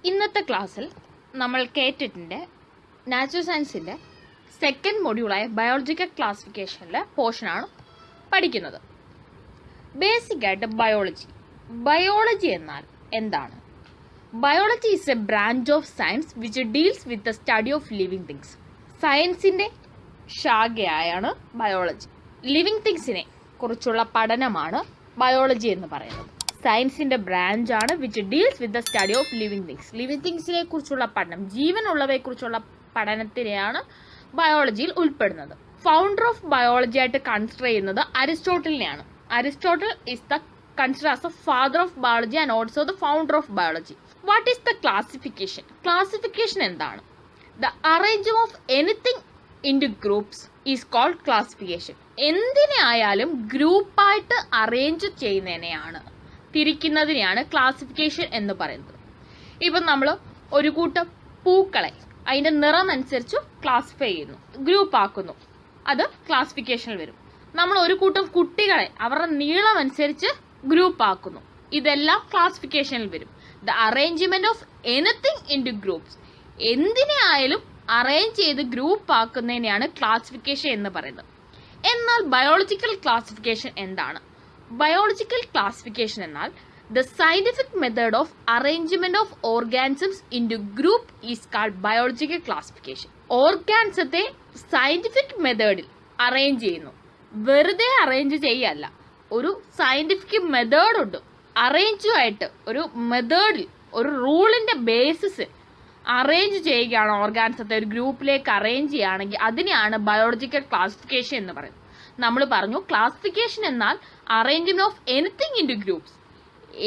ഇന്നത്തെ ക്ലാസ്സിൽ നമ്മൾ കേട്ടിട്ടിൻ്റെ നാച്ചുറൽ സയൻസിൻ്റെ സെക്കൻഡ് മൊഡ്യൂളായ ബയോളജിക്കൽ ക്ലാസിഫിക്കേഷനിലെ പോർഷനാണ് പഠിക്കുന്നത്. ബേസിക്കായിട്ട് ബയോളജി എന്നാൽ എന്താണ്? Biology is a branch of science which deals with the study of living things. സയൻസിൻ്റെ ശാഖയായാണ് ബയോളജി. ലിവിങ് തിങ്സിനെ കുറിച്ചുള്ള പഠനമാണ് ബയോളജി എന്ന് പറയുന്നത്. സയൻസിൻ്റെ ബ്രാഞ്ചാണ് which deals with the study of living things. Living തിങ്സിനെ കുറിച്ചുള്ള പഠനം, ജീവനുള്ളവയെക്കുറിച്ചുള്ള പഠനത്തിനെയാണ് ബയോളജിയിൽ ഉൾപ്പെടുന്നത്. ഫൗണ്ടർ ഓഫ് ബയോളജി ആയിട്ട് കൺസിഡർ ചെയ്യുന്നത് അരിസ്റ്റോട്ടലിനെയാണ്. Aristotle is the consider as the father of biology and also the founder of biology. What is the classification? Classification എന്താണ്? The arrangement of anything into groups is called classification. എന്തിനെ ആയാലും ഗ്രൂപ്പായിട്ട് arrange ചെയ്യുന്നതിനെയാണ്, തിരിക്കുന്നതിനെയാണ് classification എന്ന് പറയുന്നത്. ഇപ്പം നമ്മൾ ഒരു കൂട്ടം പൂക്കളെ അതിൻ്റെ നിറം അനുസരിച്ച് ക്ലാസിഫൈ ചെയ്യുന്നു, ഗ്രൂപ്പ് ആക്കുന്നു, അത് ക്ലാസിഫിക്കേഷനിൽ വരും. നമ്മൾ ഒരു കൂട്ടം കുട്ടികളെ അവരുടെ നീളം അനുസരിച്ച് ഗ്രൂപ്പ് ആക്കുന്നു, ഇതെല്ലാം ക്ലാസിഫിക്കേഷനിൽ വരും. The arrangement of anything in to groups, എന്തിനെ ആയാലും അറേഞ്ച് ചെയ്ത് ഗ്രൂപ്പ് ആക്കുന്നതിനെയാണ് ക്ലാസിഫിക്കേഷൻ എന്ന് പറയുന്നത്. എന്നാൽ ബയോളജിക്കൽ ക്ലാസിഫിക്കേഷൻ എന്താണ്? ബയോളജിക്കൽ ക്ലാസിഫിക്കേഷൻ എന്നാൽ the scientific method of arrangement of organisms into group is called biological classification. ഓർഗാനിസത്തെ സയന്റിഫിക് മെത്തേഡിൽ അറേഞ്ച് ചെയ്യുന്നു, വെറുതെ അറേഞ്ച് ചെയ്യല്ല, ഒരു സയന്റിഫിക് മെത്തേഡുണ്ട്. അറേഞ്ചുമായിട്ട് ഒരു മെത്തേഡിൽ, ഒരു റൂളിന്റെ ബേസിസിൽ അറേഞ്ച് ചെയ്യുകയാണ്. ഓർഗാനിസത്തെ ഒരു ഗ്രൂപ്പിലേക്ക് അറേഞ്ച് ചെയ്യുകയാണെങ്കിൽ അതിനെയാണ് ബയോളജിക്കൽ ക്ലാസിഫിക്കേഷൻ എന്ന് പറയുന്നത്. നമ്മൾ പറഞ്ഞു ക്ലാസിഫിക്കേഷൻ എന്നാൽ arrangement of anything in to groups,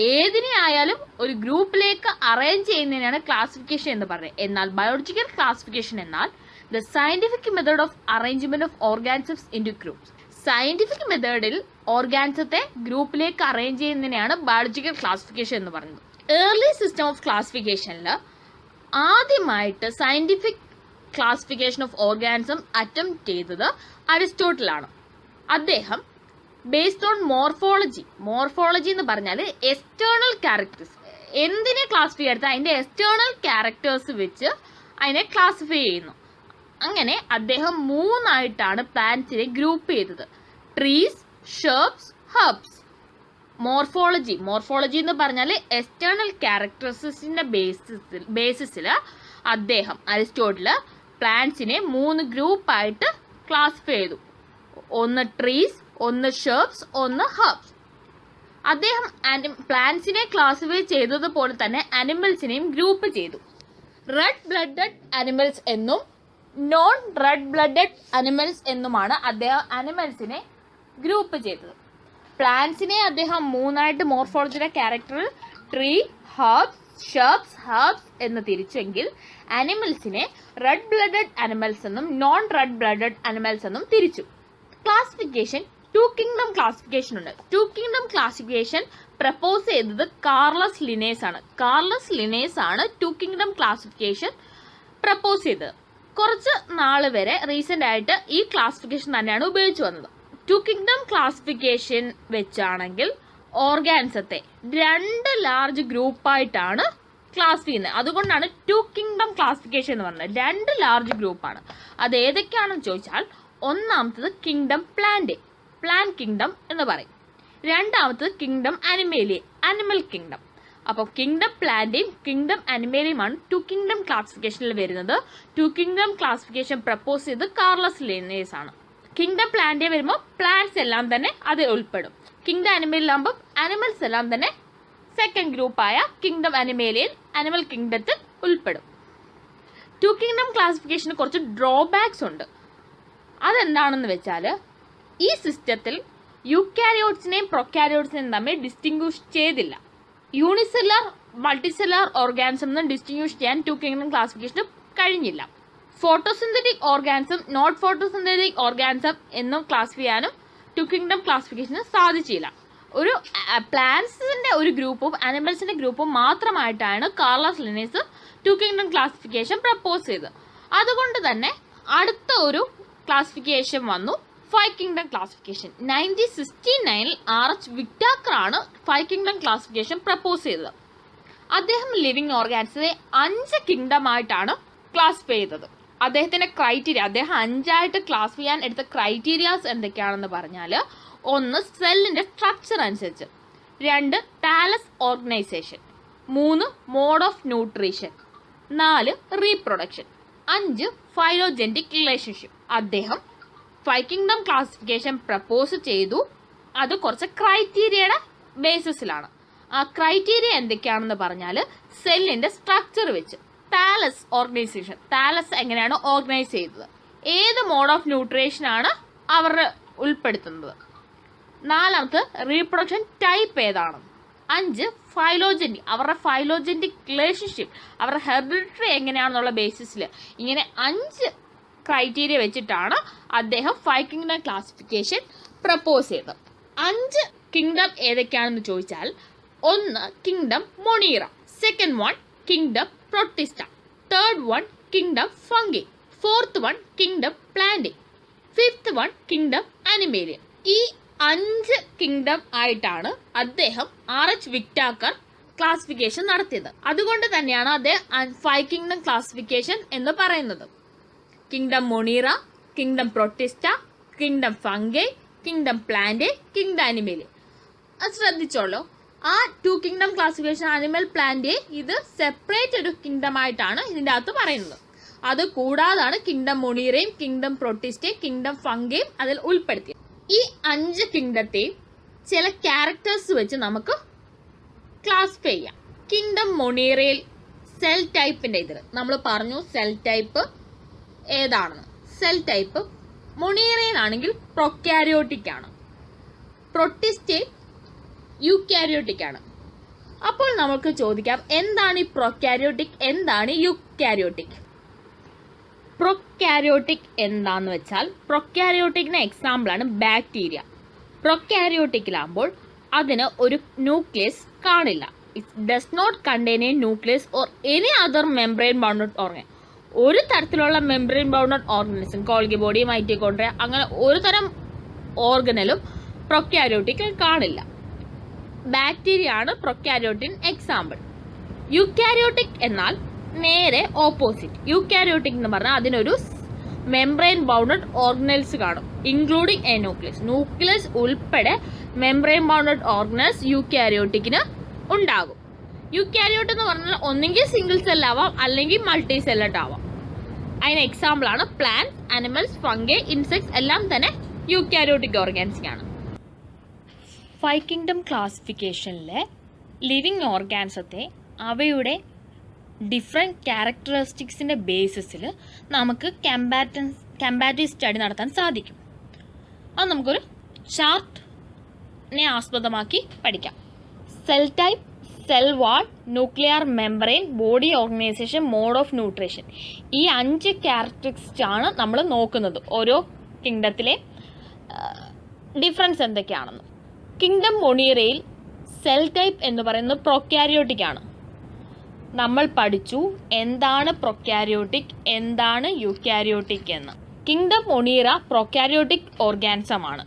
ഏതിനെ ആയാലും ഒരു ഗ്രൂപ്പിലേക്ക് അറേഞ്ച് ചെയ്യുന്നതിനാണ് ക്ലാസിഫിക്കേഷൻ എന്ന് പറയുന്നത്. എന്നാൽ ബയോളജിക്കൽ ക്ലാസിഫിക്കേഷൻ എന്നാൽ the scientific method of arrangement of organisms in to groups. Scientific മെത്തേഡിൽ ഓർഗാനിസത്തെ ഗ്രൂപ്പിലേക്ക് അറേഞ്ച് ചെയ്യുന്നതിനാണ് ബയോളജിക്കൽ ക്ലാസിഫിക്കേഷൻ എന്ന് പറയുന്നത്. ഏർലി സിസ്റ്റം ഓഫ് ക്ലാസിഫിക്കേഷനിൽ ആദ്യമായിട്ട് scientific classification of organism attempt ചെയ്തത് അരിസ്റ്റോട്ടിലാണ്. അദ്ദേഹം ബേസ്ഡ് ഓൺ മോർഫോളജി എന്ന് പറഞ്ഞാൽ എക്സ്റ്റേണൽ ക്യാരക്ടേഴ്സ്, എന്തിനെ ക്ലാസിഫൈ ചെയ്താൽ അതിൻ്റെ എക്സ്റ്റേണൽ ക്യാരക്ടേഴ്സ് വെച്ച് അതിനെ ക്ലാസിഫൈ ചെയ്യുന്നു. അങ്ങനെ അദ്ദേഹം 3 ആയിട്ടാണ് പ്ലാന്റ്സിനെ ഗ്രൂപ്പ് ചെയ്തത്: ട്രീസ്, ഷേർബ്സ്, ഹെർബ്സ്. മോർഫോളജി എന്ന് പറഞ്ഞാൽ എക്സ്റ്റേണൽ ക്യാരക്ടറിസ്റ്റിക്സിന്റെ ബേസിസിൽ അദ്ദേഹം അരിസ്റ്റോട്ടില് പ്ലാന്റ്സിനെ 3 ഗ്രൂപ്പായിട്ട് ക്ലാസിഫൈ ചെയ്തു. ഒന്ന് ട്രീസ്, ഒന്ന് ഷേർബ്സ്, ഒന്ന് ഹെർബ്സ്. അദ്ദേഹം പ്ലാന്റ്സിനെ ക്ലാസിഫൈ ചെയ്തതുപോലെ തന്നെ അനിമൽസിനെയും ഗ്രൂപ്പ് ചെയ്തു. റെഡ് ബ്ലഡഡ് അനിമൽസ് എന്നും നോൺ റെഡ് ബ്ലഡഡ് അനിമൽസ് എന്നുമാണ് അദ്ദേഹം അനിമൽസിനെ ഗ്രൂപ്പ് ചെയ്തത്. പ്ലാന്റ്സിനെ അദ്ദേഹം 3 ആയിട്ട് മോർഫോളജിയുടെ ക്യാരക്ടറിൽ ട്രീ, ഹെർബ്സ്, ഷേർബ്സ്, ഹെർബ്സ് എന്ന് തിരിച്ചെങ്കിൽ അനിമൽസിനെ റെഡ് ബ്ലഡഡ് അനിമൽസ് എന്നും നോൺ റെഡ് ബ്ലഡഡ് അനിമൽസ് എന്നും തിരിച്ചു. ക്ലാസിഫിക്കേഷൻ 2 കിങ്ഡം ക്ലാസിഫിക്കേഷൻ ഉണ്ട്. 2 കിങ്ഡം ക്ലാസിഫിക്കേഷൻ പ്രപ്പോസ് ചെയ്തത് കാർലസ് ലിനേസ് ആണ് 2 കിങ്ഡം ക്ലാസിഫിക്കേഷൻ പ്രപ്പോസ് ചെയ്തത്. കുറച്ച് നാൾ വരെ റീസെന്റ് ആയിട്ട് ഈ ക്ലാസിഫിക്കേഷൻ തന്നെയാണ് ഉപയോഗിച്ചു വന്നത്. 2 കിങ്ഡം ക്ലാസിഫിക്കേഷൻ വെച്ചാണെങ്കിൽ ഓർഗാനിസത്തെ 2 ലാർജ് ഗ്രൂപ്പായിട്ടാണ് ക്ലാസിഫൈ ചെയ്യുന്നത്. അതുകൊണ്ടാണ് 2 കിങ്ഡം ക്ലാസിഫിക്കേഷൻ എന്ന് പറഞ്ഞത്. 2 ലാർജ് ഗ്രൂപ്പാണ്. അത് ഏതൊക്കെയാണെന്ന് ചോദിച്ചാൽ, ഒന്നാമത്തത് കിങ്ഡം പ്ലാന്റ് കിങ്ഡം എന്ന് പറയും. രണ്ടാമത്തത് കിങ്ഡം അനിമൽ കിങ്ഡം. അപ്പോൾ കിങ്ഡം പ്ലാന്റേയും കിങ്ഡം അനിമേലിയുമാണ് 2 കിങ്ഡം ക്ലാസിഫിക്കേഷനിൽ വരുന്നത്. 2 കിങ്ഡം ക്ലാസിഫിക്കേഷൻ പ്രപ്പോസ് ചെയ്ത് കാർലസ് ലിനേസ് ആണ്. കിങ്ഡം പ്ലാന്റേ വരുമ്പോൾ പ്ലാന്റ്സ് എല്ലാം തന്നെ അതിൽ ഉൾപ്പെടും. കിങ്ഡം അനിമേലിലാകുമ്പോൾ അനിമൽസ് എല്ലാം തന്നെ സെക്കൻഡ് ഗ്രൂപ്പായ കിങ്ഡം അനിമൽ കിങ്ഡത്തിൽ ഉൾപ്പെടും. 2 കിങ്ഡം ക്ലാസിഫിക്കേഷന് കുറച്ച് ഡ്രോബാക്സ് ഉണ്ട്. അതെന്താണെന്ന് വെച്ചാൽ, ഈ സിസ്റ്റത്തിൽ യൂക്കാരിയോട്സിനെയും പ്രൊക്കാരിയോട്സിനെയും തമ്മിൽ ഡിസ്റ്റിങ്വിഷ് ചെയ്തില്ല. യൂണിസെല്ലാർ, മൾട്ടിസെല്ലാർ ഓർഗാനിസം എന്ന് ഡിസ്റ്റിങ്വിഷ് ചെയ്യാൻ 2 കിങ്ഡം ക്ലാസിഫിക്കേഷന് കഴിഞ്ഞില്ല. Photosynthetic organism, not photosynthetic organism എന്നും ക്ലാസിഫൈ ചെയ്യാനും 2 കിങ്ഡം ക്ലാസിഫിക്കേഷന് സാധിച്ചില്ല. ഒരു പ്ലാന്റ്സിന്റെ ഒരു ഗ്രൂപ്പും അനിമൽസിന്റെ ഗ്രൂപ്പും മാത്രമായിട്ടാണ് Carlos Linnaeus 2 kingdom classification propose ചെയ്തത്. അതുകൊണ്ട് തന്നെ അടുത്ത ഒരു ക്ലാസിഫിക്കേഷൻ വന്നു, 5 കിങ്ഡം ക്ലാസിഫിക്കേഷൻ. 1969 RH വിറ്റാക്കർ ആണ് 5 കിങ്ഡം ക്ലാസിഫിക്കേഷൻ പ്രപ്പോസ് ചെയ്തത്. അദ്ദേഹം ലിവിങ് ഓർഗാൻസിനെ 5 കിങ്ഡം ആയിട്ടാണ് ക്ലാസിഫൈ ചെയ്തത്. അദ്ദേഹത്തിൻ്റെ ക്രൈറ്റീരിയ, അദ്ദേഹം 5ആയിട്ട് ക്ലാസിഫൈ ചെയ്യാൻ എടുത്ത ക്രൈറ്റീരിയാസ് എന്തൊക്കെയാണെന്ന് പറഞ്ഞാൽ, 1 സെല്ലിൻ്റെ സ്ട്രക്ചർ അനുസരിച്ച്, 2 thallus organisation, 3 mode of nutrition, 4 reproduction, 5 phylogenetic relationship. അദ്ദേഹം 5 കിങ്ഡം ക്ലാസിഫിക്കേഷൻ പ്രപ്പോസ് ചെയ്തു. അത് കുറച്ച് ക്രൈറ്റീരിയയുടെ ബേസിസിലാണ്. ആ ക്രൈറ്റീരിയ എന്തൊക്കെയാണെന്ന് പറഞ്ഞാൽ, സെല്ലിൻ്റെ സ്ട്രക്ചർ വെച്ച്, താലസ് ഓർഗനൈസേഷൻ, താലസ് എങ്ങനെയാണ് ഓർഗനൈസ് ചെയ്തത്, ഏത് മോഡ് ഓഫ് ന്യൂട്രീഷനാണ് അവർ ഉൾപ്പെടുത്തുന്നത്, 4 റീപ്രൊഡക്ഷൻ ടൈപ്പ് ഏതാണ്, 5 ഫൈലോജെനിക്, അവരുടെ ഫൈലോജെനിക് റിലേഷൻഷിപ്പ്, അവരുടെ ഹെറിഡിറ്ററി എങ്ങനെയാണെന്നുള്ള ബേസിസിൽ, ഇങ്ങനെ 5 ക്രൈറ്റീരിയ വെച്ചിട്ടാണ് അദ്ദേഹം 5 കിങ്ഡം ക്ലാസിഫിക്കേഷൻ പ്രപ്പോസ് ചെയ്തത്. 5 കിങ്ഡം ഏതൊക്കെയാണെന്ന് ചോദിച്ചാൽ, 1 kingdom monera, second 1 kingdom protista, third 1 kingdom fungi, fourth 1 kingdom plantae, fifth 1 kingdom animalia. ഈ 5 കിങ്ഡം ആയിട്ടാണ് അദ്ദേഹം RH വിറ്റാക്കർ ക്ലാസിഫിക്കേഷൻ നടത്തിയത്. അതുകൊണ്ട് തന്നെയാണ് അദ്ദേഹം 5 കിങ്ഡം ക്ലാസിഫിക്കേഷൻ എന്ന് പറയുന്നത്. Kingdom monera, kingdom protista, kingdom fungi, kingdom plantae, kingdom Animalia. അത് ശ്രദ്ധിച്ചോളൂ. ആ 2 കിങ്ഡം ക്ലാസിഫിക്കേഷൻ, അനിമൽ പ്ലാന്റേ, ഇത് സെപ്പറേറ്റ് ഒരു കിങ്ഡം ആയിട്ടാണ് ഇതിൻ്റെ അകത്ത് പറയുന്നത്. അത് കൂടാതാണ് കിങ്ഡം മൊണീറയും കിങ്ഡം പ്രൊട്ടിസ്റ്റയും കിങ്ഡം ഫംഗയും അതിൽ ഉൾപ്പെടുത്തിയത്. ഈ 5 കിങ്ഡത്തെയും ചില ക്യാരക്ടേഴ്സ് വെച്ച് നമുക്ക് ക്ലാസിഫൈ ചെയ്യാം. കിങ്ഡം മൊണീറയിൽ സെൽ ടൈപ്പിൻ്റെ ഇതിൽ നമ്മൾ പറഞ്ഞു സെൽ ടൈപ്പ് ഏതാണെന്ന്. സെൽ ടൈപ്പ് മൊണീറയിലാണെങ്കിൽ പ്രൊക്യാരിയോട്ടിക് ആണ്, പ്രൊട്ടിസ്റ്റേ യൂക്യാരിയോട്ടിക് ആണ്. അപ്പോൾ നമുക്ക് ചോദിക്കാം, എന്താണ് ഈ പ്രൊക്യാരിയോട്ടിക്, എന്താണ് യൂക്യാരിയോട്ടിക്? പ്രൊക്യാരിയോട്ടിക് എന്താന്ന് വെച്ചാൽ, പ്രൊക്യാരിയോട്ടിക്കിന് എക്സാമ്പിളാണ് ബാക്ടീരിയ. പ്രൊക്യാരിയോട്ടിക്കിലാകുമ്പോൾ അതിന് ഒരു ന്യൂക്ലിയസ് കാണില്ല. It does not contain a nucleus or any other membrane bounded organ. ഒരു തരത്തിലുള്ള membrane bounded organism, Golgi body, mitochondria, അങ്ങനെ ഒരു തരം ഓർഗനലും പ്രൊക്യാരിയോട്ടിക്കിൽ കാണില്ല. ബാക്ടീരിയ ആണ് പ്രൊക്യാരിയോട്ടിൻ എക്സാമ്പിൾ. യൂക്യാരിയോട്ടിക് എന്നാൽ നേരെ ഓപ്പോസിറ്റ്. യൂക്യാരിയോട്ടിക് എന്ന് പറഞ്ഞാൽ അതിനൊരു മെംബ്രെയിൻ ബൗണ്ടഡ് ഓർഗനൽസ് കാണും, ഇൻക്ലൂഡിങ് എ ന്യൂക്ലിയസ്. ന്യൂക്ലിയസ് ഉൾപ്പെടെ മെംബ്രെയിൻ ബൗണ്ടഡ് ഓർഗനൽസ് യൂക്യാരിയോട്ടിക്കിന് ഉണ്ടാകും. യൂക്യാരിയോട്ട് എന്ന് പറഞ്ഞാൽ ഒന്നെങ്കിൽ സിംഗിൾ സെൽ ആവാം, അല്ലെങ്കിൽ മൾട്ടി സെല്ലഡ് ആവാം. അതിന് എക്സാമ്പിളാണ് പ്ലാന്റ്സ്, അനിമൽസ്, ഫംഗൈ, ഇൻസെക്ട്സ്, എല്ലാം തന്നെ യൂക്യാരിയോട്ടിക് ഓർഗാൻസ് ആണ്. 5 കിങ്ഡം ക്ലാസിഫിക്കേഷനിലെ ലിവിങ് ഓർഗാൻസത്തെ അവയുടെ ഡിഫറെൻറ്റ് ക്യാരക്ടറിസ്റ്റിക്സിൻ്റെ ബേസിസിൽ നമുക്ക് കമ്പാരിറ്റീവ് സ്റ്റഡി നടത്താൻ സാധിക്കും. അത് നമുക്കൊരു ചാർട്ടിനെ ആസ്പദമാക്കി പഠിക്കാം. Cell type, cell wall, nuclear membrane, body organisation, mode of nutrition. ഈ 5 ക്യാരക്ടറിസ്റ്റിക്സ് ആണ് നമ്മൾ നോക്കുന്നത്, ഓരോ കിങ്ഡത്തിലെ ഡിഫറൻസ് എന്തൊക്കെയാണെന്ന്. കിങ്ഡം മൊണീറയിൽ സെൽ ടൈപ്പ് എന്ന് പറയുന്നത് പ്രൊക്യാരിയോട്ടിക് ആണ്. നമ്മൾ പഠിച്ചു എന്താണ് പ്രൊക്യാരിയോട്ടിക്, എന്താണ് യൂക്യാരിയോട്ടിക് എന്ന്. Kingdom Monera പ്രൊക്യാരിയോട്ടിക് ഓർഗാനിസമാണ്.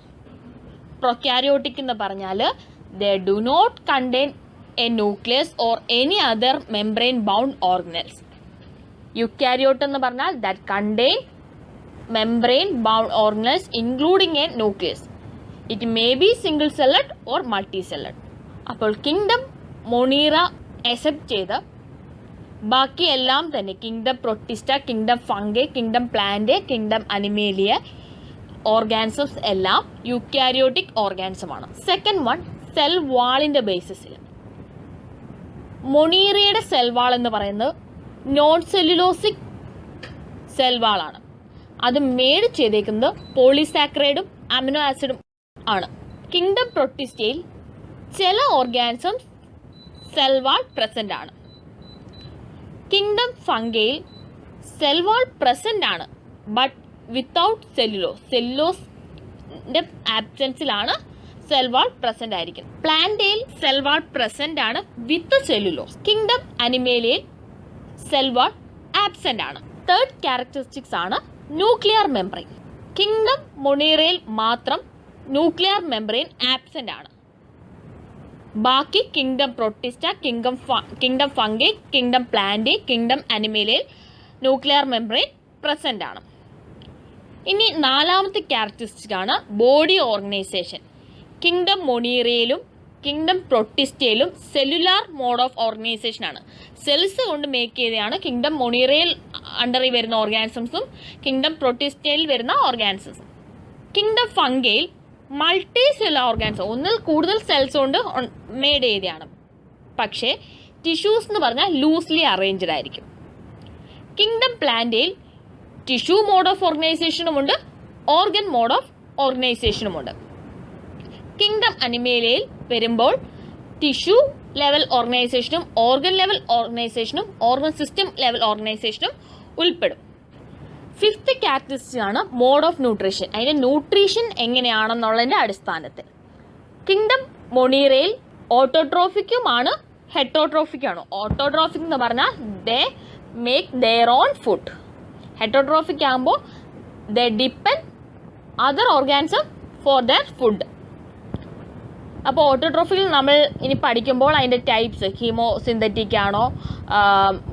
പ്രൊക്യാരിയോട്ടിക് എന്ന് പറഞ്ഞാൽ they do not contain a nucleus or any other membrane bound organelles. Eukaryote എന്ന് പറഞ്ഞാൽ that contain membrane bound organelles including a nucleus. It may be single celled or multi celled. അപ്പോൾ kingdom monera accept ചെയ്ത് ബാക്കി എല്ലാം തന്നെ kingdom protista, kingdom fungi, kingdom plantae, kingdom animalia organisms എല്ലാം eukaryotic ഓർഗാനിസമാണ്. Second 1 cell വാളിൻ്റെ ബേസിസിൽ. മൊണീറയുടെ സെൽ വാൾ എന്ന് പറയുന്നത് നോൺ സെല്ലുലോസിക് സെൽ വാളാണ്. അത് മെയ്ഡ് ചെയ്തേക്കുന്നത് പോളിസാക്കറൈഡും അമിനോ ആസിഡും ആണ്. കിങ്ഡം പ്രൊട്ടിസ്റ്റയിൽ ചില ഓർഗാനിസംസ് സെൽ വാൾ പ്രസൻ്റ് ആണ്. കിങ്ഡം ഫംഗയിൽ സെൽ വാൾ പ്രസൻ്റ് ആണ്, ബട്ട് വിത്തൗട്ട് സെല്ലുലോസ്. സെല്ലുലോസിൻ്റെ ആബ്സെൻസിലാണ് സെൽ വാൾ പ്രസൻ്റ് ആയിരിക്കുന്നത്. പ്ലാന്റയിൽ സെൽ വാൾ പ്രസൻ്റ് ആണ് വിത്ത് സെല്ലുലോസ്. കിങ്ഡം അനിമേലിയയിൽ സെൽ വാൾ ആബ്സെൻ്റ് ആണ്. തേർഡ് ക്യാരക്ടറിസ്റ്റിക്സ് ആണ് ന്യൂക്ലിയർ മെംബ്രെയിൻ. കിങ്ഡം മൊണീറയിൽ മാത്രം ന്യൂക്ലിയർ മെംബ്രെയിൻ ആബ്സെൻ്റ് ആണ്. ബാക്കി kingdom protista, kingdom fungi, kingdom plant, kingdom അനിമേലിയൽ ന്യൂക്ലിയർ മെംബ്രെയിൻ പ്രസൻ്റ് ആണ്. ഇനി നാലാമത്തെ ക്യാരക്ടറിസ്റ്റിക് ആണ് ബോഡി ഓർഗനൈസേഷൻ. കിങ്ഡം മൊണീറിയയിലും കിങ്ഡം പ്രൊട്ടിസ്റ്റയിലും സെല്ലുലാർ മോഡ് ഓഫ് ഓർഗനൈസേഷൻ ആണ്. സെൽസ് കൊണ്ട് മേക്ക് ചെയ്തതാണ് കിങ്ഡം മൊണീറിയൽ അണ്ടറിൽ വരുന്ന ഓർഗാനിസംസും കിങ്ഡം പ്രൊട്ടിസ്റ്റയിൽ വരുന്ന ഓർഗാനിസംസും. കിങ്ഡം ഫംഗയിൽ മൾട്ടി സെല്ലുലാർ ഓർഗാനിസം, ഒന്നിൽ കൂടുതൽ സെൽസ് കൊണ്ട് മേഡ് ചെയ്തതാണ്. പക്ഷേ ടിഷ്യൂസ് എന്ന് പറഞ്ഞാൽ ലൂസ്ലി അറേഞ്ച്ഡ് ആയിരിക്കും. കിങ്ഡം പ്ലാന്റിൽ ടിഷ്യൂ മോഡ് ഓഫ് ഓർഗനൈസേഷനുമുണ്ട്, ഓർഗൻ മോഡ് ഓഫ് ഓർഗനൈസേഷനുമുണ്ട്. കിങ്ഡം അനിമേലിയയിൽ വരുമ്പോൾ ടിഷ്യൂ ലെവൽ ഓർഗനൈസേഷനും ഓർഗൻ ലെവൽ ഓർഗനൈസേഷനും ഓർഗൻ സിസ്റ്റം ലെവൽ ഓർഗനൈസേഷനും ഉൾപ്പെടും. ഫിഫ്ത്ത് ക്യാരക്ടറിസ്റ്റിക് ആണ് മോഡ് ഓഫ് ന്യൂട്രീഷൻ. അതിൻ്റെ ന്യൂട്രീഷൻ എങ്ങനെയാണെന്നുള്ളതിൻ്റെ അടിസ്ഥാനത്തിൽ കിങ്ഡം മൊണീറയിൽ ഓട്ടോട്രോഫിക്കുമാണ് ഹെറ്റോട്രോഫിക്കാണ്. ഓട്ടോട്രോഫിക് എന്ന് പറഞ്ഞാൽ they make their own food. Heterotrophic ആകുമ്പോൾ they depend other organism for their food. അപ്പോൾ ഓട്ടോട്രോഫിക്കിൽ നമ്മൾ ഇനി പഠിക്കുമ്പോൾ അതിൻ്റെ ടൈപ്സ് ഹീമോസിന്തറ്റിക് ആണോ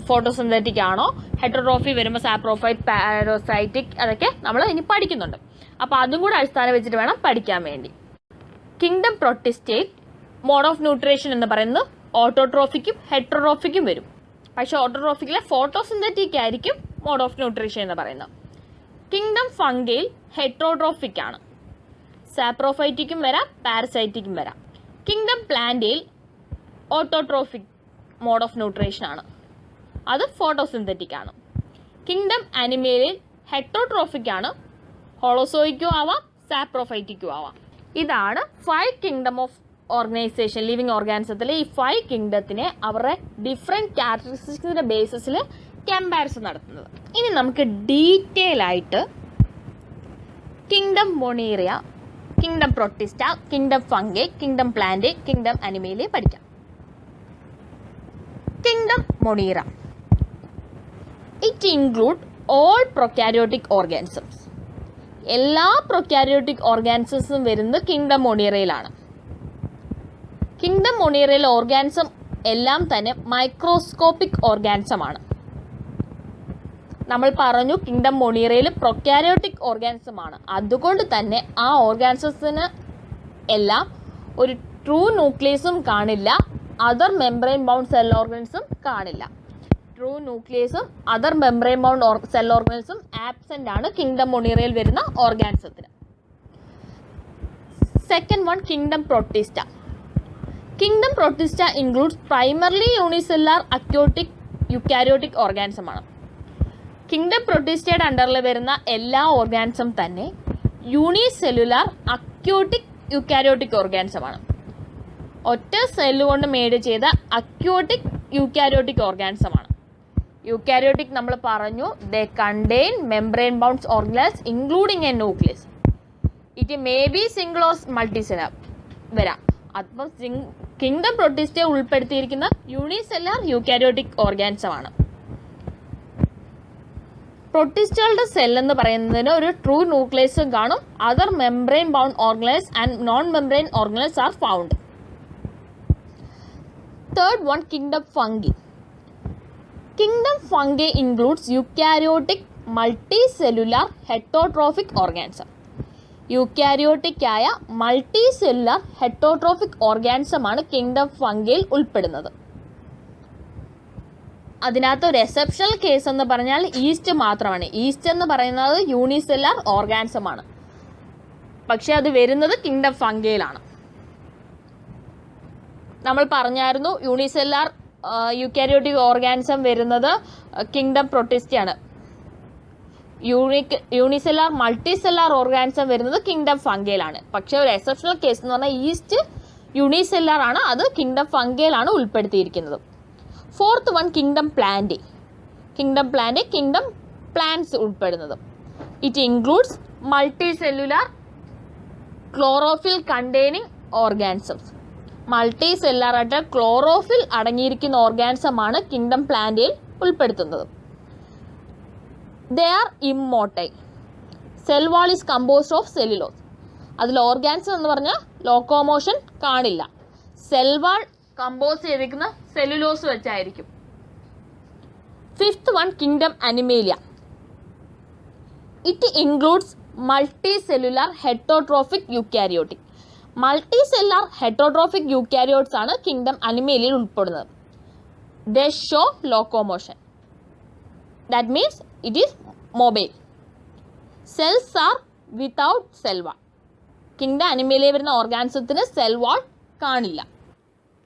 ഫോട്ടോസിന്തറ്റിക് ആണോ, ഹെറ്റോട്രോഫി വരുമ്പോൾ സാപ്രോഫൈറ്റ്, പാരോസൈറ്റിക്, അതൊക്കെ നമ്മൾ ഇനി പഠിക്കുന്നുണ്ട്. അപ്പോൾ അതും കൂടെ അടിസ്ഥാനം വെച്ചിട്ട് വേണം പഠിക്കാൻ വേണ്ടി. കിങ്ഡം പ്രൊട്ടിസ്റ്റയിൽ മോഡ് ഓഫ് ന്യൂട്രീഷൻ എന്ന് പറയുന്നത് ഓട്ടോട്രോഫിക്കും ഹെറ്ററോട്രോഫിക്കും വരും. പക്ഷേ ഓട്ടോട്രോഫിക്കിലെ ഫോട്ടോസിന്തറ്റിക് ആയിരിക്കും മോഡ് ഓഫ് ന്യൂട്രീഷൻ എന്ന് പറയുന്നത്. കിങ്ഡം ഫംഗയിൽ ഹെറ്ററോട്രോഫിക് ആണ്. സാപ്രോഫൈറ്റിക്കും വരാം, പാരസൈറ്റിക്കും വരാം. കിങ്ഡം പ്ലാന്റിൽ ഓട്ടോട്രോഫിക് മോഡ് ഓഫ് ന്യൂട്രീഷൻ ആണ്, അത് ഫോട്ടോസിന്തറ്റിക് ആണ്. കിങ്ഡം അനിമേലിൽ ഹെറ്ററോട്രോഫിക് ആണ്, ഹോളോസോയിക്കും ആവാം, സാപ്രോഫൈറ്റിക്കും ആവാം. ഇതാണ് 5 കിങ്ഡം ഓഫ് ഓർഗനൈസേഷൻ. ലിവിങ് ഓർഗാനിസത്തിലെ ഈ 5 കിങ്ഡത്തിനെ അവരുടെ ഡിഫറെൻറ്റ് ക്യാരക്ടറിസ്റ്റിക്സിൻ്റെ ബേസിസിൽ കമ്പാരിസൺ നടത്തുന്നത്. ഇനി നമുക്ക് ഡീറ്റെയിൽ ആയിട്ട് kingdom monera, kingdom protista, kingdom fungi, kingdom plant, kingdom animalia പഠിക്കാം. Kingdom monera, it include all prokaryotic organisms. എല്ലാ പ്രൊക്കാരിയോട്ടിക് ഓർഗാനിസംസും വരുന്നത് കിങ്ഡം മൊണീറയിലാണ്. കിങ്ഡം മൊണീറയിലെ ഓർഗാനിസം എല്ലാം തന്നെ മൈക്രോസ്കോപ്പിക് ഓർഗാനിസമാണ്. നമ്മൾ പറഞ്ഞു കിങ്ഡം മൊണീറയിൽ പ്രൊക്കാരിയോട്ടിക് ഓർഗാനിസം ആണ്. അതുകൊണ്ട് തന്നെ ആ ഓർഗാനിസത്തിന് എല്ലാം ഒരു ട്രൂ ന്യൂക്ലിയസും കാണില്ല, അതർ മെംബ്രെയിൻ ബൗണ്ട് സെൽ ഓർഗൻസും കാണില്ല. ട്രൂ ന്യൂക്ലിയസും അതർ മെംബ്രെയിൻ ബൗണ്ട് സെൽ ഓർഗൻസും ആബ്സെൻ്റ് ആണ് കിങ്ഡം മൊണീറയിൽ വരുന്ന ഓർഗാനിസത്തിന്. Second one, kingdom protista. Kingdom protista includes primarily unicellular eukaryotic eukaryotic ഓർഗാനിസമാണ്. കിങ്ഡം പ്രൊട്ടിസ്റ്റയുടെ അണ്ടറിൽ വരുന്ന എല്ലാ ഓർഗാനിസം തന്നെ യൂണിസെല്ലുലാർ അക്യോട്ടിക് യുക്കാരിയോട്ടിക് ഓർഗാനിസമാണ്. ഒറ്റ സെല്ല് കൊണ്ട് മേഡ് ചെയ്ത അക്യോട്ടിക് യൂക്കാരിയോട്ടിക് ഓർഗാനിസമാണ്. യൂക്കാരിയോട്ടിക് നമ്മൾ പറഞ്ഞു, they contain membrane bounds organs including a nucleus. It may be single or multicellular വരാം. അപ്പം കിങ്ഡം പ്രൊട്ടിസ്റ്റയെ ഉൾപ്പെടുത്തിയിരിക്കുന്ന യൂണിസെല്ലാർ യൂക്കാരിയോട്ടിക് ഓർഗാനിസമാണ്. പ്രൊട്ടിസ്റ്റകളുടെ സെൽ എന്ന് പറയുന്നതിന് ഒരു ട്രൂ ന്യൂക്ലിയസും കാണും. Other membrane bound organelles and non membrane organelles are found. Third one, kingdom fungi. Kingdom fungi includes eukaryotic multi cellular heterotrophic organism. Eukaryotic ആയ മൾട്ടി സെല്ലുലാർ ഹെറ്റോട്രോഫിക് ഓർഗാനിസമാണ് കിങ്ഡം ഫംഗിയിൽ ഉൾപ്പെടുന്നത്. അതിനകത്ത് ഒരു എക്സെപ്ഷണൽ കേസ് എന്ന് പറഞ്ഞാൽ ഈസ്റ്റ് മാത്രമാണ്. ഈസ്റ്റ് എന്ന് പറയുന്നത് യൂണിസെല്ലാർ ഓർഗാനിസമാണ്, പക്ഷെ അത് വരുന്നത് കിങ്ഡം ഫംഗയിലാണ്. നമ്മൾ പറഞ്ഞായിരുന്നു യൂണിസെല്ലാർ യുക്കാരിയോട്ടിക് ഓർഗാനിസം വരുന്നത് കിങ്ഡം പ്രൊട്ടിസ്റ്റയാണ്. യൂണിസെല്ലാർ മൾട്ടിസെല്ലാർ ഓർഗാനിസം വരുന്നത് കിങ്ഡം ഫംഗയിലാണ്. പക്ഷെ ഒരു എക്സെപ്ഷണൽ കേസ് എന്ന് പറഞ്ഞാൽ ഈസ്റ്റ് യൂണിസെല്ലാർ ആണ്, അത് കിങ്ഡം ഫംഗയിലാണ് ഉൾപ്പെടുത്തിയിരിക്കുന്നത്. Fourth one, kingdom plant. Kingdom plants ഉൾപ്പെടുന്നത്. It includes multi cellular chlorophyll containing organisms. Multi cellular ആയിട്ട് ക്ലോറോഫിൽ അടങ്ങിയിരിക്കുന്ന ഓർഗാനിസമാണ് കിങ്ഡം പ്ലാന്റിൽ ഉൾപ്പെടുത്തുന്നത്. They are immotile. Cell wall is composed of cellulose. അതിൽ ഓർഗാനിസം എന്ന് പറഞ്ഞാൽ ലോക്കോമോഷൻ കാണില്ല. സെൽ വാൾ കമ്പോസ് ചെയ്തിരിക്കുന്ന സെല്ലുലോസ് വെച്ചായിരിക്കും. Fifth one, kingdom animalia. It includes multi cellular heterotrophic eukaryotic. Multi cellular heterotrophic eukaryotes ആണ് കിങ്ഡം അനിമേലിയയിൽ ഉൾപ്പെടുന്നത്. They show locomotion. That means it is mobile. Cells are without cell wall. Kingdom അനിമേലിയയിൽ വരുന്ന ഓർഗാനിസത്തിന് cell wall കാണില്ല.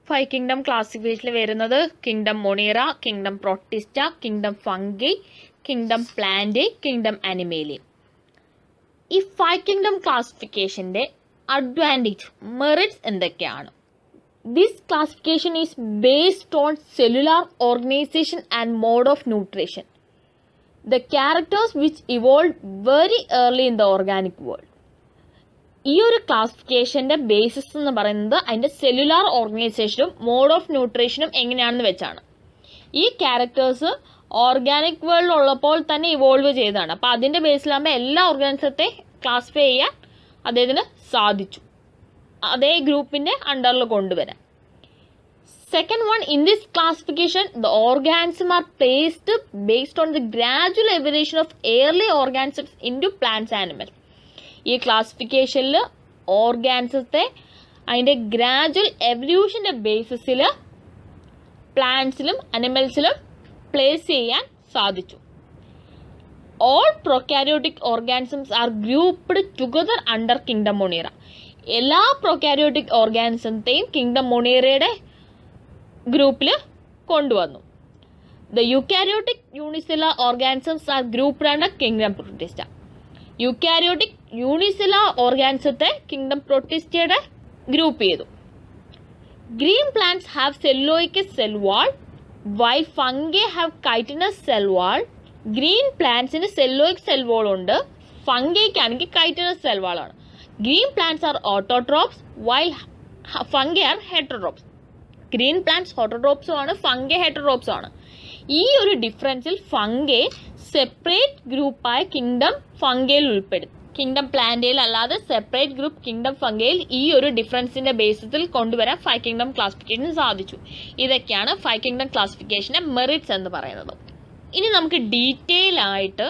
5 kingdom ക്ലാസിഫിക്കേഷനിൽ വരുന്നത് kingdom monera, kingdom protista, kingdom fungi, kingdom plant, kingdom animalia. ഈ 5 കിങ്ഡം ക്ലാസിഫിക്കേഷൻ്റെ അഡ്വാൻറ്റേജ്, മെറിറ്റ്സ് എന്തൊക്കെയാണ്? This classification is based on cellular organization and mode of nutrition, the characters which evolve very early in the organic world. ഈ ഒരു ക്ലാസിഫിക്കേഷൻ്റെ basis എന്ന് പറയുന്നത് അതിൻ്റെ cellular ഓർഗനൈസേഷനും mode of ന്യൂട്രീഷനും എങ്ങനെയാണെന്ന് വെച്ചാണ്. ഈ ക്യാരക്ടേഴ്സ് ഓർഗാനിക് വേൾഡിൽ ഉള്ളപ്പോൾ തന്നെ ഇവോൾവ് ചെയ്തതാണ്. അപ്പോൾ അതിൻ്റെ ബേസിലാകുമ്പോൾ എല്ലാ ഓർഗാനിസത്തെ ക്ലാസിഫൈ ചെയ്യാൻ അദ്ദേഹത്തിന് സാധിച്ചു, അതേ ഗ്രൂപ്പിൻ്റെ അണ്ടറിൽ കൊണ്ടുവരാൻ. Second one, in this classification, the organisms are placed based on the gradual evolution of early organisms into plants and animals. ഈ ക്ലാസിഫിക്കേഷനിൽ ഓർഗാനിസത്തെ അതിൻ്റെ ഗ്രാജുവൽ എവല്യൂഷൻ്റെ ബേസിസിൽ പ്ലാന്റ്സിലും അനിമൽസിലും പ്ലേസ് ചെയ്യാൻ സാധിച്ചു. All prokaryotic organisms are grouped together under kingdom monera. എല്ലാ prokaryotic ഓർഗാനിസത്തെയും kingdom മൊണീറയുടെ ഗ്രൂപ്പിൽ കൊണ്ടുവന്നു. The eukaryotic unicellular organisms are grouped under kingdom protista. Eukaryotic unicellular ഓർഗാനിസത്തെ കിങ്ഡം പ്രൊട്ടിസ്റ്റയുടെ ഗ്രൂപ്പ് ചെയ്തു. Green plants have cellulosic cell wall while fungi have chitinous cell wall. Green പ്ലാന്റ്സിന് cellulosic cell wall ഉണ്ട്, ഫംഗിക്കാണെങ്കിൽ കൈറ്റിനസ് സെൽ വാൾ ആണ്. Green plants are autotrophs while fungi are heterotrophs. Green plants ഓട്ടോട്രോപ്സും ആണ്, fungi ഹെറ്ററോട്രോപ്സും ആണ്. ഈ ഒരു ഡിഫറൻസിൽ fungi separate ഗ്രൂപ്പായ kingdom ഫംഗയിൽ ഉൾപ്പെടും. Kingdom പ്ലാന്റയിൽ അല്ലാതെ സെപ്പറേറ്റ് ഗ്രൂപ്പ് കിങ്ഡം ഫംഗയിൽ ഈ ഒരു ഡിഫറൻസിൻ്റെ ബേസിസിൽ കൊണ്ടുവരാൻ 5 കിങ്ഡം ക്ലാസിഫിക്കേഷന് സാധിച്ചു. ഇതൊക്കെയാണ് 5 കിങ്ഡം ക്ലാസിഫിക്കേഷൻ്റെ മെറിറ്റ്സ് എന്ന് പറയുന്നത്. ഇനി നമുക്ക് ഡീറ്റെയിൽ ആയിട്ട്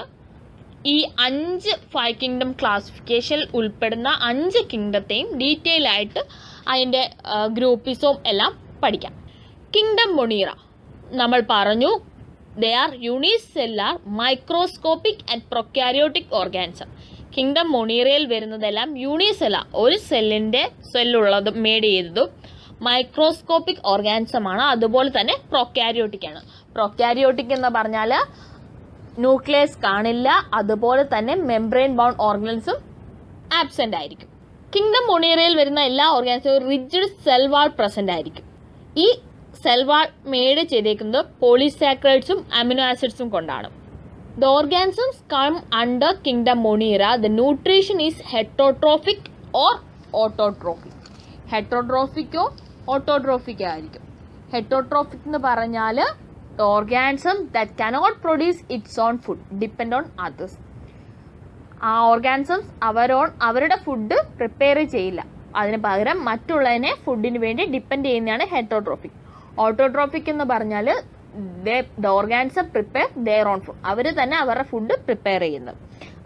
ഈ 5 5 കിങ്ഡം ക്ലാസിഫിക്കേഷനിൽ ഉൾപ്പെടുന്ന 5 കിങ്ഡത്തെയും ഡീറ്റെയിൽ ആയിട്ട് അതിൻ്റെ ഗ്രൂപ്പിസവും എല്ലാം പഠിക്കാം. കിങ്ഡം മൊണീറ നമ്മൾ പറഞ്ഞു, they are unicellular microscopic and prokaryotic organism. Kingdom മൊണീറയിൽ വരുന്നതെല്ലാം യൂണിസെല്ലുലാർ, ഒരു സെല്ലുള്ളത് മേഡ് ചെയ്തതും മൈക്രോസ്കോപ്പിക് ഓർഗാനിസമാണ്. അതുപോലെ തന്നെ പ്രൊക്കാരിയോട്ടിക് ആണ്. പ്രൊക്കാരിയോട്ടിക് എന്ന് പറഞ്ഞാൽ ന്യൂക്ലിയസ് കാണില്ല, അതുപോലെ തന്നെ മെംബ്രെയിൻ ബൗണ്ട് ഓർഗാനിസം ആബ്സെൻ്റ് ആയിരിക്കും. കിങ്ഡം മൊണീറയിൽ വരുന്ന എല്ലാ ഓർഗാനിസവും റിജിഡ് സെൽ വാൾ പ്രസൻ്റ് ആയിരിക്കും. ഈ സെൽ വാൾ മേഡ് ചെയ്തേക്കുന്നത് പോളിസാക്കറൈഡ്സും അമിനോ ആസിഡ്സും കൊണ്ടാണ്. The organisms come under kingdom monera. The nutrition is heterotrophic or autotrophic. ഹെറ്ററോട്രോഫിക്കോ ഓട്ടോട്രോഫിക്കോ ആയിരിക്കും. ഹെറ്ററോട്രോഫിക് എന്ന് പറഞ്ഞാൽ the organism that cannot produce its own food depend on others. ആ ഓർഗാനിസംസ് അവരുടെ ഫുഡ് പ്രിപ്പയർ ചെയ്യില്ല, അതിന് പകരം മറ്റുള്ളതിനെ ഫുഡിന് വേണ്ടി ഡിപ്പെൻഡ് ചെയ്യുന്നതാണ് ഹെറ്ററോട്രോഫിക്. ഓട്ടോട്രോഫിക് എന്ന് പറഞ്ഞാൽ the organism prepare their own food, അവർ തന്നെ അവരുടെ ഫുഡ് പ്രിപ്പയർ ചെയ്യുന്നത്.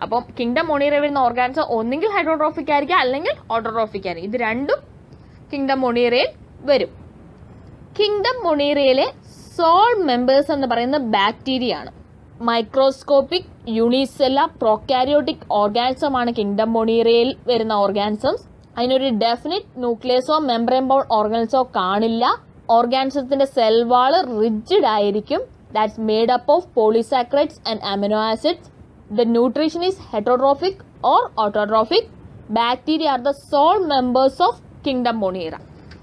അപ്പം കിങ്ഡം മൊണീറ വരുന്ന ഓർഗാനിസം ഒന്നെങ്കിൽ ഹെറ്ററോട്രോഫിക് ആയിരിക്കും, അല്ലെങ്കിൽ ഓട്ടോട്രോഫിക് ആയിരിക്കും. ഇത് രണ്ടും കിങ്ഡം മൊണീറയിൽ വരും. കിങ്ഡം മൊണീറയിലെ സോൾ മെമ്പേഴ്സ് എന്ന് പറയുന്നത് ബാക്ടീരിയ ആണ്. മൈക്രോസ്കോപ്പിക് യൂണിസെല്ലുലാർ പ്രൊക്കാരിയോട്ടിക് ഓർഗാനിസമാണ് കിങ്ഡം മൊണീറയിൽ വരുന്ന ഓർഗാനിസംസ്. അതിനൊരു ഡെഫിനിറ്റ് ന്യൂക്ലിയസോ മെംബ്രെയിൻ ബൗണ്ട് ഓർഗാനിസമോ കാണില്ല. ഓർഗാനിസത്തിന്റെ സെൽ വാൾ റിജിഡ് ആയിരിക്കും. That's made up of polysaccharides and amino acids. The nutrition is heterotrophic or autotrophic. Bacteria are the sole members of kingdom Monera.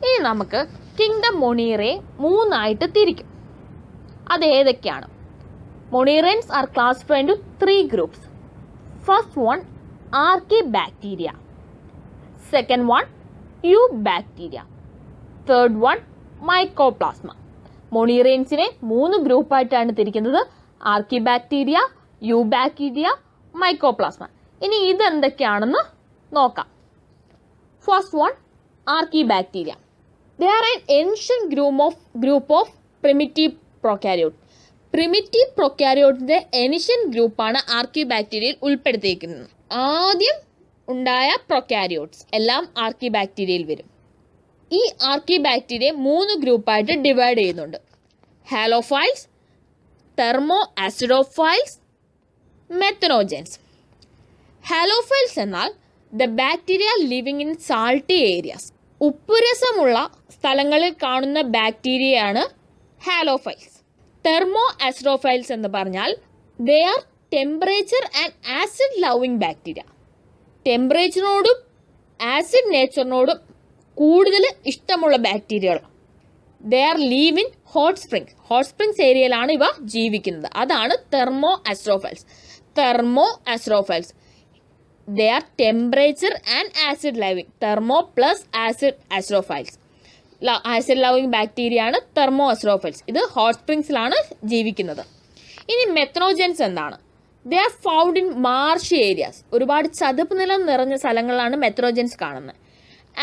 ഇനി നമുക്ക് കിങ്ഡം മൊണീറയെ 3ആയിട്ട് തിരിക്കും. അത് ഏതൊക്കെയാണ്? Monerans are classified into 3 groups. First one archaebacteria, second one eubacteria, third one mycoplasma. മൊണീറൻസിനെ 3 ഗ്രൂപ്പായിട്ടാണ് തിരിക്കുന്നത്: archaebacteria, eubacteria, mycoplasma. ഇനി ഇതെന്തൊക്കെയാണെന്ന് നോക്കാം. First one archaebacteria. They are an ancient group of primitive prokaryote. Primitive പ്രൊക്കാരിയോട്ടിൻ്റെ ഏൻഷ്യൻ ഗ്രൂപ്പാണ് ആർക്കിബാക്ടീരിയയിൽ ഉൾപ്പെടുത്തിയിരിക്കുന്നത്. ആദ്യം ഉണ്ടായ പ്രൊക്കാരിയോട്ട്സ് എല്ലാം ആർക്കിബാക്ടീരിയയിൽ വരും. ഈ ആർക്കിബാക്ടീരിയ 3 ഗ്രൂപ്പായിട്ട് ഡിവൈഡ് ചെയ്യുന്നുണ്ട്. Halophiles, thermo acidophiles, methanogens. Halophiles എന്നാൽ the bacteria living in salty areas. ഉപ്പുരസമുള്ള സ്ഥലങ്ങളിൽ കാണുന്ന ബാക്ടീരിയയാണ് ഹാലോഫൈൽസ്. തെർമോ ആസിഡോഫൈൽസ് എന്ന് പറഞ്ഞാൽ they are temperature and acid loving bacteria. ടെമ്പറേച്ചറിനോടും ആസിഡ് നേച്ചറിനോടും കൂടുതൽ ഇഷ്ടമുള്ള ബാക്ടീരിയകൾ. They are live in hot springs ഏരിയയിലാണ് ഇവ ജീവിക്കുന്നത്. അതാണ് thermo acidophiles. They are temperature and acid loving. Thermo plus acidophiles. Acid loving bacteria ആണ് തെർമോ ആസിഡോഫൈൽസ്. ഇത് ഹോട്ട് സ്പ്രിങ്സിലാണ് ജീവിക്കുന്നത്. ഇനി മെത്തനോജൻസ് എന്താണ്? They are found in marsh areas. ഒരുപാട് ചതുപ്പ് നിലം നിറഞ്ഞ സ്ഥലങ്ങളിലാണ് മെത്തനോജൻസ് കാണുന്നത്.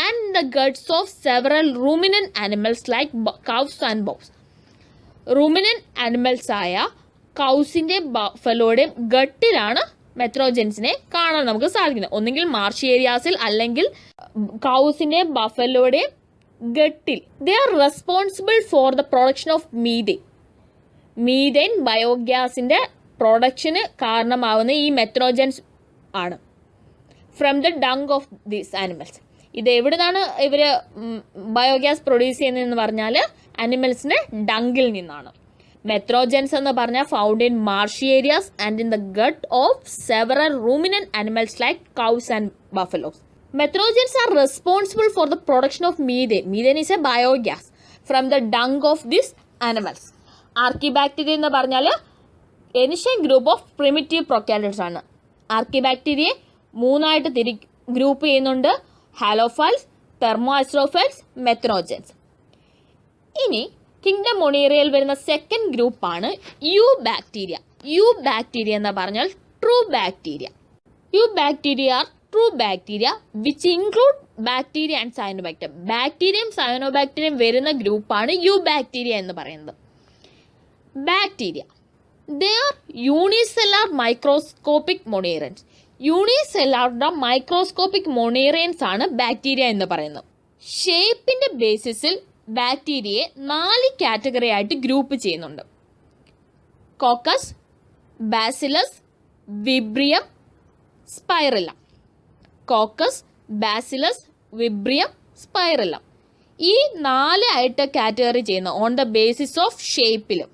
And the guts of several ruminant animals like cows and boss. Ruminant animals ആയ കൗസിൻ്റെ ബഫലോയുടെയും ഗട്ടിലാണ് മെത്തനോജൻസിനെ കാണാൻ നമുക്ക് സാധിക്കുന്നത്. ഒന്നുകിൽ മാർഷ് ഏരിയാസിൽ അല്ലെങ്കിൽ കൗസിൻ്റെ ബഫലോയുടെയും ഗട്ടിൽ. They are responsible for the production of methane ബയോഗ്യാസിൻ്റെ പ്രൊഡക്ഷന് കാരണമാവുന്ന ഈ മെത്തനോജൻസ് ആണ്. From the dung of these animals. ഇത് എവിടുന്നാണ് ഇവർ ബയോഗ്യാസ് പ്രൊഡ്യൂസ് ചെയ്യുന്നതെന്ന് പറഞ്ഞാൽ ആനിമൽസിൻ്റെ ഡങ്കിൽ നിന്നാണ്. മെത്തനോജൻസ് എന്ന് പറഞ്ഞാൽ found in marsh areas and in the gut of several ruminant animals like cows and buffaloes. Methanogens are responsible for the production of methane. Methane is a biogas from the dung of these animals. Archaebacteria എന്ന് പറഞ്ഞാൽ ancient group of primitive prokaryotes ആണ്. ആർക്കിബാക്ടീരിയയെ 3ആയിട്ട് group ചെയ്യുന്നുണ്ട്. Halophiles, thermo acidophiles, methanogens. ഇനി kingdom മൊണീറിയയിൽ വരുന്ന second ഗ്രൂപ്പാണ് യു ബാക്ടീരിയ എന്ന് പറഞ്ഞാൽ true bacteria. True bacteria which include bacteria and cyanobacteria. ബാക്ടീരിയയും സയനോബാക്ടീരിയയും വരുന്ന ഗ്രൂപ്പാണ് യൂബാക്ടീരിയ എന്ന് പറയുന്നത്. Bacteria they are unicellular microscopic monerans. യൂണിസെല്ലാറുടെ മൈക്രോസ്കോപ്പിക് മൊണീറിയൻസ് ആണ് ബാക്ടീരിയ എന്ന് പറയുന്നത്. ഷേപ്പിൻ്റെ ബേസിസിൽ ബാക്ടീരിയയെ 4 കാറ്റഗറി ആയിട്ട് ഗ്രൂപ്പ് ചെയ്യുന്നുണ്ട്. Coccus, bacillus, vibrium, spirillum. Caucus, bacillus, vibrium, spirillum. ഈ 4 ആയിട്ട് കാറ്റഗറി ചെയ്യുന്ന ഓൺ ദ ബേസിസ് ഓഫ് ഷേപ്പിലും.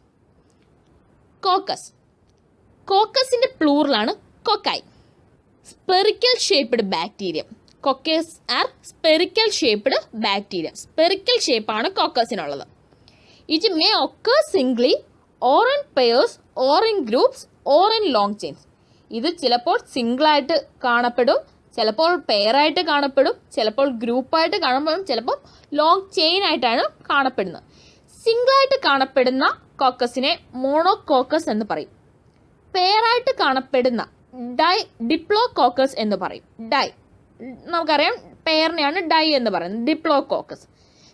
കോക്കസിൻ്റെ പ്ലൂറലാണ് cocci. Spherical shaped bacterium. Coccus are spherical shaped bacterium. Spherical ഷേപ്പാണ് കോക്കസിനുള്ളത്. It may occur singly or in pairs or in groups or in long chains. ഇത് ചിലപ്പോൾ സിംഗിളായിട്ട് കാണപ്പെടും, ചിലപ്പോൾ പെയറായിട്ട് കാണപ്പെടും, ചിലപ്പോൾ ഗ്രൂപ്പായിട്ട് കാണപ്പെടും, ചിലപ്പോൾ ലോങ് ചെയിൻ ആയിട്ടാണ് കാണപ്പെടുന്നത്. സിംഗിളായിട്ട് കാണപ്പെടുന്ന കോക്കസിനെ മോണോകോക്കസ് എന്ന് പറയും. പെയറായിട്ട് കാണപ്പെടുന്ന ഡിപ്ലോകോക്കസ് എന്ന് പറയും. നമുക്കറിയാം പെയറിനെയാണ് ഡൈ എന്ന് പറയുന്നത്. ഡിപ്ലോകോക്കസ്.